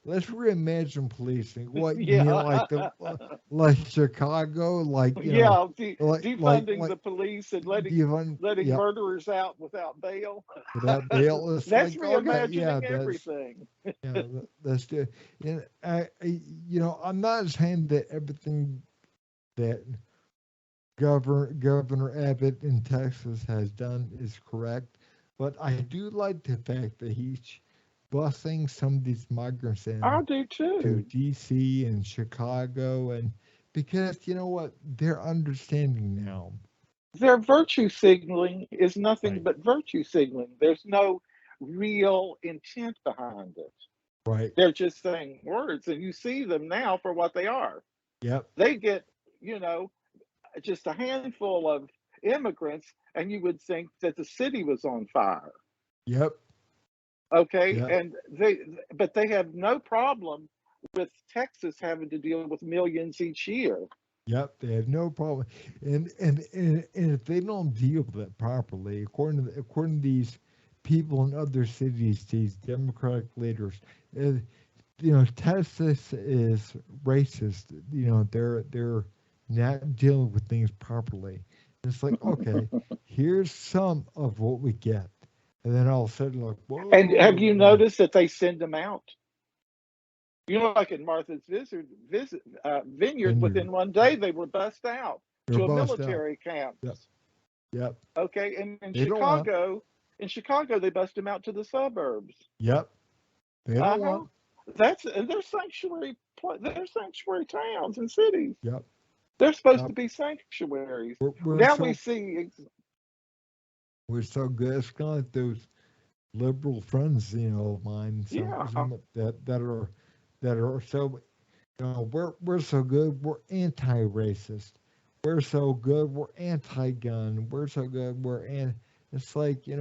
let's reimagine policing. What you mean, Yeah, like Chicago, yeah. like Defunding the police and letting yep, murderers out without bail. without bail. It's That's like, okay, yeah, reimagining everything. that's good. And I'm not saying that everything that Governor Abbott in Texas has done is correct, but I do like the fact that he's busing some of these migrants I in do to too. DC and Chicago, and because you know what, they're understanding now. Their virtue signaling is nothing Right, but virtue signaling. There's no real intent behind it. right. They're just saying words, and you see them now for what they are. Yep, They get, you know, just a handful of immigrants, and you would think that the city was on fire. yep, Okay, yep, but they have no problem with Texas having to deal with millions each year. yep. They have no problem, and if they don't deal with it properly, according to these people in other cities, these Democratic leaders, uh, Texas is racist. They're not dealing with things properly. It's like, okay, here's some of what we get, and then all of a sudden, like, And have you whoa, noticed that they send them out? Like in Martha's Vineyard, vineyard, within one day they were bussed out they're to a bossed out. military Yep, camps. yep. Okay, and They don't want. In Chicago, they bust them out to the suburbs. Yep, they Uh don't huh. want. And they're sanctuary towns and cities. Yep, They're supposed yep. to be sanctuaries. We're Now we so see, we're so good. It's kind of like those liberal friends, of mine. yeah. Some that are so we're so good, we're anti-racist. We're so good, we're anti-gun. We're so good, we're. It's like, you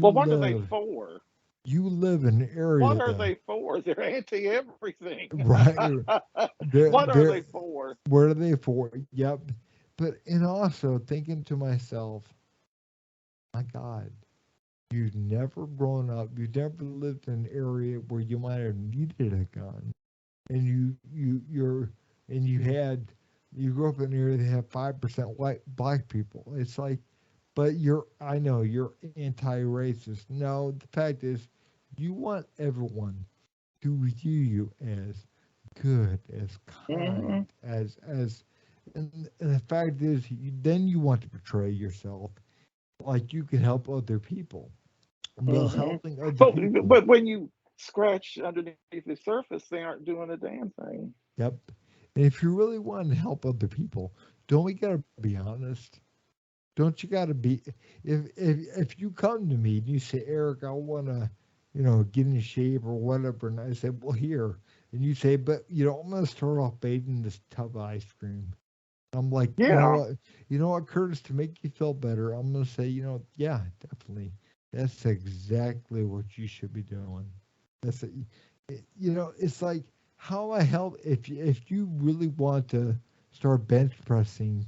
Well, what are they live, for? you live in an area What are though, they for? They're anti everything. right? What are They're they for? what are they for? Yep. But and also thinking to myself, my God, you've never grown up, you've never lived in an area where you might have needed a gun, and you grew up in an area that had 5% white black people. It's like, but I know you're anti-racist. No, the fact is, you want everyone to view you as good, as Hmm. kind, and the fact is, then you want to portray yourself like you can help other people. Well, Hmm. helping other But people. but when you scratch underneath the surface, they aren't doing a damn thing. Yep. And if you really want to help other people, don't we gotta be honest? Don't you gotta be if you come to me and you say, Eric, I wanna, get in shape or whatever, and I say, well, here, and you say, but I'm gonna start off bathing this tub of ice cream. I'm like, Yeah. you know what, Curtis, to make you feel better, I'm gonna say, yeah, definitely, that's exactly what you should be doing. That's it's like how I help if you really want to start bench pressing,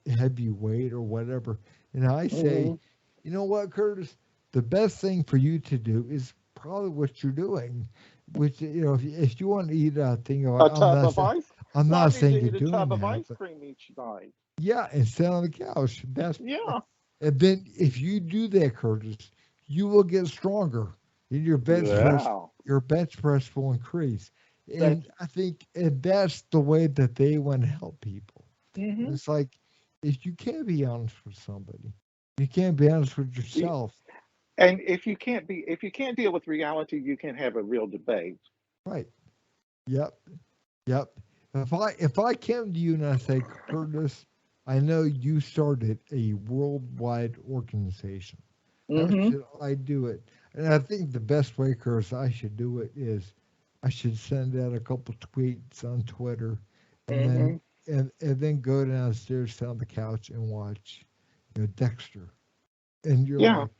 heavy weight or whatever, and I say, Hmm. you know what, Curtis, the best thing for you to do is probably what you're doing, which if you want to eat a thing of, A tub of ice. I'm Well, I not need saying to you're eat a doing tub of that, ice but cream each night. yeah, and sit on the couch. Yeah. And then if you do that, Curtis, you will get stronger, and Yeah. your bench press will increase. That's. And I think and that's the way that they want to help people. Hmm. It's like if you can't be honest with somebody, you can't be honest with yourself. And if you can't deal with reality, you can have a real debate. Right. Yep. Yep. If I came to you and I say, Curtis, I know you started a worldwide organization. How Hmm. should I do it? And I think the best way, Curtis, I should do it is I should send out a couple tweets on Twitter, and Hmm. then go downstairs, sit on the couch, and watch, Dexter. And you're Yeah. like,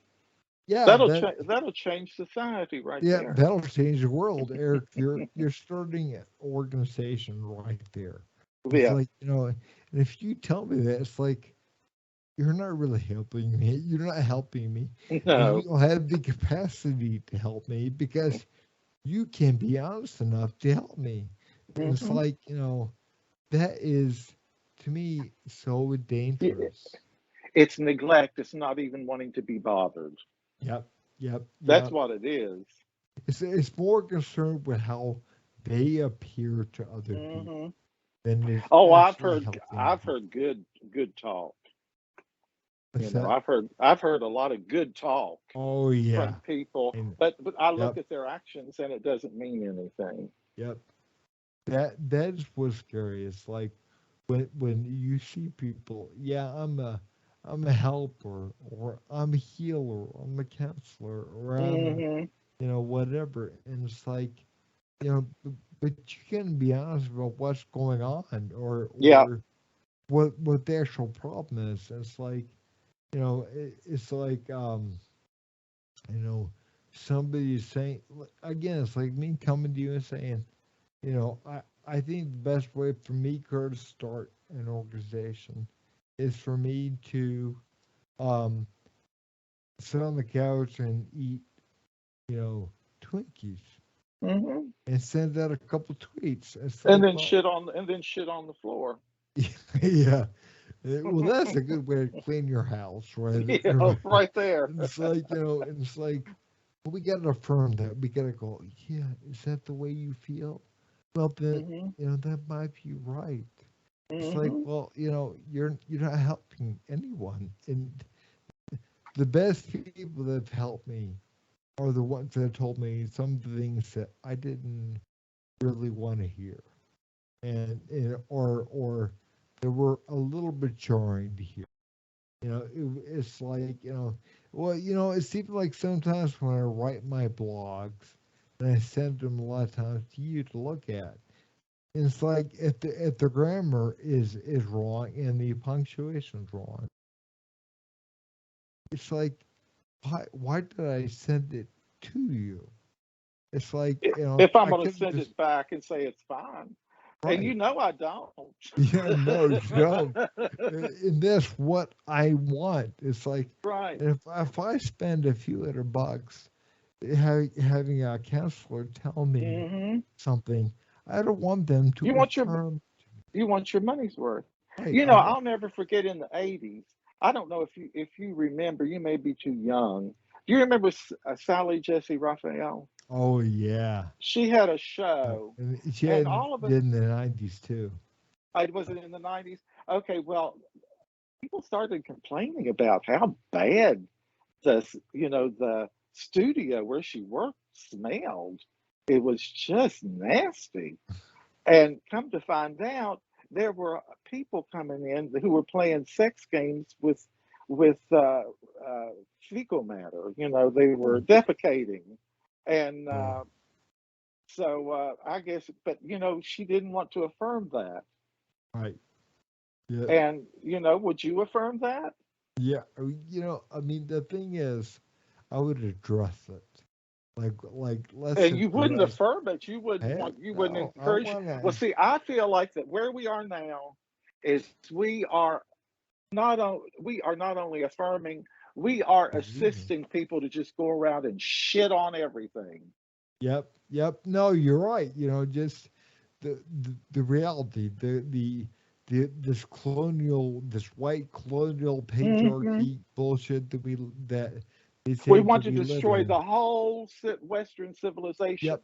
yeah, That'll change society right yeah, there. that'll change the world, Eric. You're starting an organization right there. It's Yeah. like, and if you tell me that, it's like you're not really helping me. You're not helping me, and you No. don't have the capacity to help me because you can be honest enough to help me. It's Hmm. like, that is to me so dangerous. It's neglect. It's not even wanting to be bothered. Yep, yep, That's yep. what it is. It's more concerned with how they appear to other people Hmm. than it is Oh, actually helping I've people. heard good talk. What's that? I've heard a lot of good talk Oh yeah, from people, and but I look yep, at their actions and it doesn't mean anything. yep. That's what's scary. It's like when you see people. Yeah, I'm a helper, or I'm a healer, or I'm a counselor, or I'm a Hmm. whatever. And it's like but you can be honest about what's going on, Yeah. or what the actual problem is. It's like it's like you know somebody is saying again. It's like me coming to you and saying, I think the best way for me, Kurt, to start an organization is for me to um, sit on the couch and eat, Twinkies Hmm. and send out a couple tweets. It's And like, then well, shit on the floor. yeah. Well, that's a good way to clean your house, right? Yeah, right there. It's like, and it's like, well, we got to affirm that. We got to go, yeah, is that the way you feel? Well, then, Hmm. that might be right. It's like, Hmm. well, you're not helping anyone. And the best people that have helped me are the ones that have told me some of the things that I didn't really want to hear, or they were a little bit jarring to hear. It's like well, it seems like sometimes when I write my blogs and I send them a lot of times to you to look at, it's like if the grammar is wrong and the punctuation's wrong, it's like why did I send it to you. It's like, If I'm I going to could send just, it back and say it's fine, and right. I don't. Yeah, no, you don't. And that's what I want. It's like, Right. if I spend a few $100 having a counselor tell me Hmm. something, I don't want them You to want your affirm. money's worth. Right, I want. I'll never forget in the '80s. I don't know if you remember. You may be too young. Do you remember Sally Jesse Raphael? Oh yeah, She had a yeah. show, And she and all of us. did in the '90s too. I was it in the '90s. Okay, well, people started complaining about how bad the studio where she worked smelled. It was just nasty. And come to find out, there were people coming in who were playing sex games with fecal matter. They were Oh, defecating, and oh, I guess, but she didn't want to affirm that. right. Yeah, And would you affirm that? yeah. I mean, the thing is, I would address it. Let's And you wouldn't address. affirm it. You wouldn't Heck want. You wouldn't no, I encourage. Well, wanna. see, I feel like that where we are now is we are not only affirming, we are Believing. assisting people to just go around and shit on everything. Yep, yep. No, you're right. Just the reality, this colonial, this white colonial Hmm. patriarchy bullshit that they We say want that to we live destroy in. the whole Western civilization. Yep,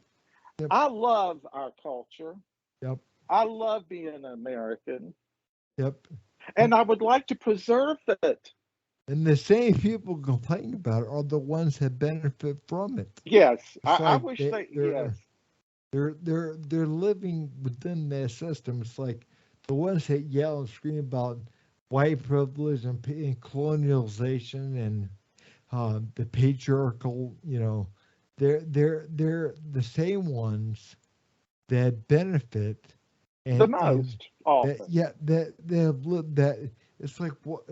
yep, I love our culture. yep, I love being an American, yep. and I would like to preserve it. And the same people complaining about it are the ones that benefit from it. Yes, It's I like wish they. Yes, they're living within their system. It's like the ones that yell and scream about white privilege and colonialization and the patriarchal. They're the same ones that benefit the and most that often. yeah that they have lived that. It's like what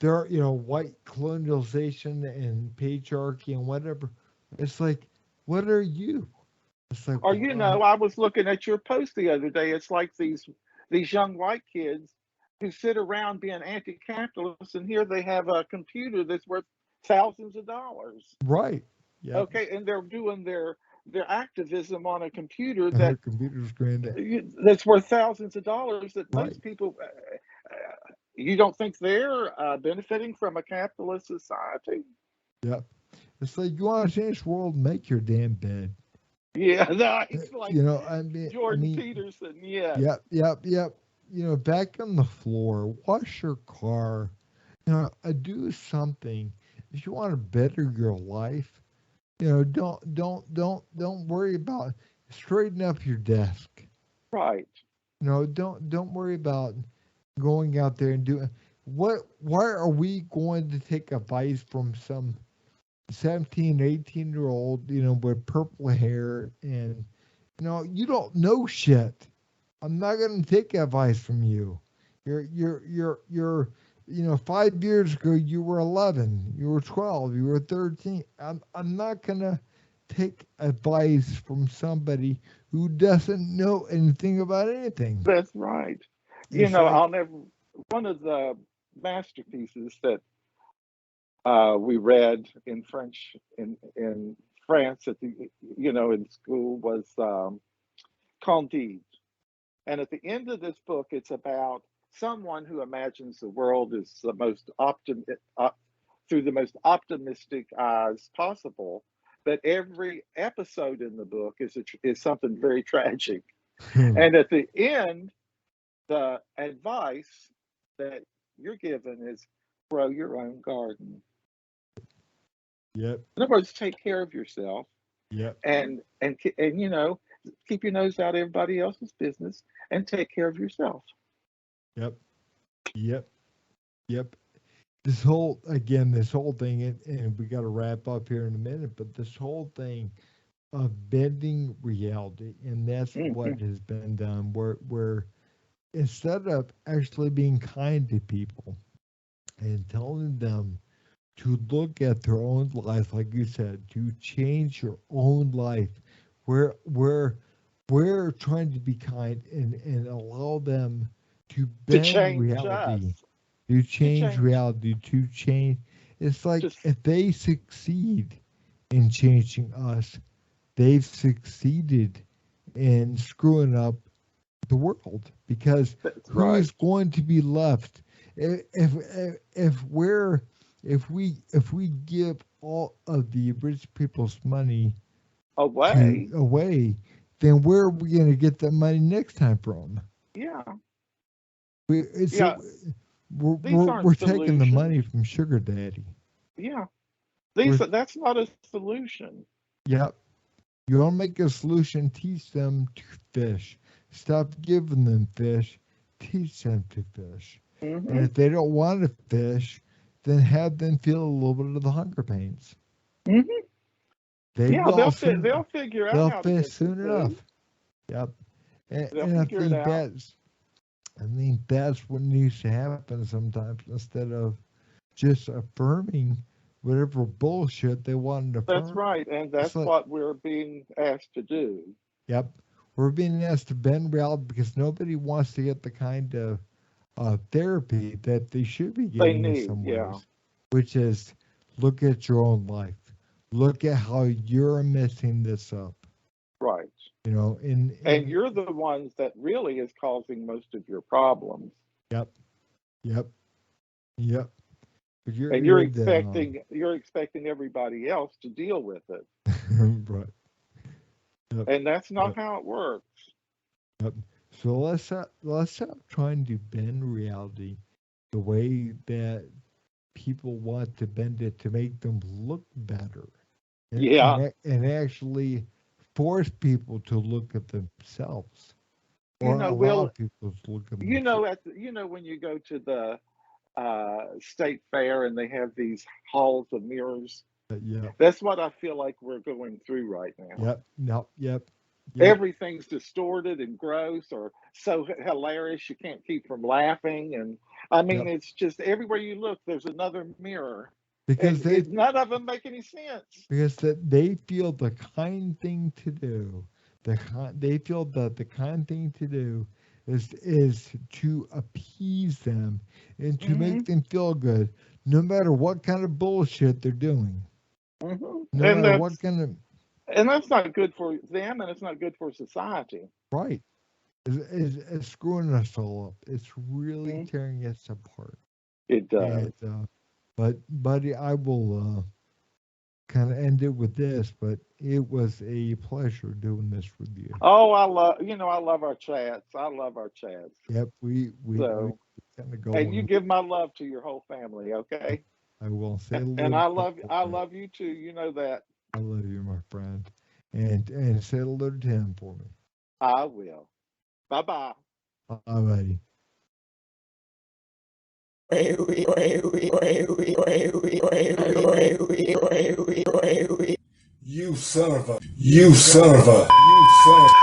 there are, white colonialization and patriarchy and whatever. It's like, what are you? It's like, Or well, I was looking at your post the other day. It's like these young white kids who sit around being anti-capitalist, and here they have a computer that's worth thousands of dollars. right. Yep. Okay, and they're doing their activism on a computer And her computer screen. that's worth thousands of dollars. That Right. most people, you don't think they're benefiting from a capitalist society? Yep. It's like you want to change the world, make your damn bed. Yeah, nice. Like I Jordan mean, Peterson. Yes, yep, yep, yep. Back on the floor, wash your car. Do something. If you want to better your life, don't worry about straighten up your desk. right. Don't worry about going out there and doing what. Why are we going to take advice from some 17, 18-year old, with purple hair and, you don't know shit. I'm not going to take advice from you. You're 5 years ago, you were 11, you were 12, you were 13. I'm not going to take advice from somebody who doesn't know anything about anything. That's right. It's I'll like, never. One of the masterpieces that we read in French in France at the in school was Candide, and at the end of this book, it's about someone who imagines the world is through the most optimistic eyes possible. But every episode in the book is something very tragic. And at the end, the advice that you're given is grow your own garden. yep, In other words, take care of yourself yep, and keep your nose out of everybody else's business and take care of yourself. yep, yep, yep. This whole thing, and we got to wrap up here in a minute, but this whole thing of bending reality, and that's Hmm. what has been done, where instead of actually being kind to people and telling them to look at their own life, like you said, to change your own life. We're trying to be kind and allow them to To bend change us, reality, to to change change, reality, to change. It's like just if they succeed in changing us, they've succeeded in screwing up the world, because that's right. who's going to be left if we're if we give all of the rich people's money to Away, away, then where are we going to get that money next time from? yeah, It's yeah. These aren't we're taking the solutions. money from sugar daddy. Yeah, We're that's not a solution. Yep. You don't make a solution, teach them to fish. Stop giving them fish, teach them to fish. And Hmm. if they don't want to fish, then have them feel a little bit of the hunger pains. Hmm. They Yeah, will soon. they'll figure out They'll how to fish get some soon food. enough. Yep. They'll And figure it out. I think that's what needs to happen sometimes, instead of just affirming whatever bullshit they want to That's affirm. right, and It's that's like, what we're being asked to do. yep, we're being asked to bend reality because nobody wants to get the kind of therapy that they should be They getting in need, some yeah, ways, which is look at your own life, look at how you're messing this up. right. You know, And in you're the ones that really is causing most of your problems. yep, yep, yep. But And you're dead on. you're expecting everybody else to deal with it. Right. Yep. And that's not Yep. how it works. Yep. So let's stop trying to bend reality the way that people want to bend it to make them look better, Yeah. and actually force people to look at themselves, or allow Will, people to look at themselves. when you go to the state fair and they have these halls of mirrors, Yep, that's what I feel like we're going through right now. yep, no, yep, yep, Everything's distorted and gross or so hilarious you can't keep from laughing. And I mean, yep. it's just everywhere you look, there's another mirror, and Because none of them make any sense. that they feel the kind thing to do, they feel that the kind thing to do is to appease them and to make Hmm. them feel good, no matter what kind of bullshit they're doing, Hmm. no matter what kind of And that's not good for them, and it's not good for society. right. Is screwing us all up. It's really Mhm. tearing us apart. It And does. but buddy, I will kind of end it with this. But it was a pleasure doing this with you. Oh, I love our chats. I love our chats. Yep, we So, kind of and you going. give my love to your whole family, okay? I will say And hello to him for I me. love you too. You know that. I love you, my friend, and say hello to him for me. I will. Bye bye. All righty. You son of a.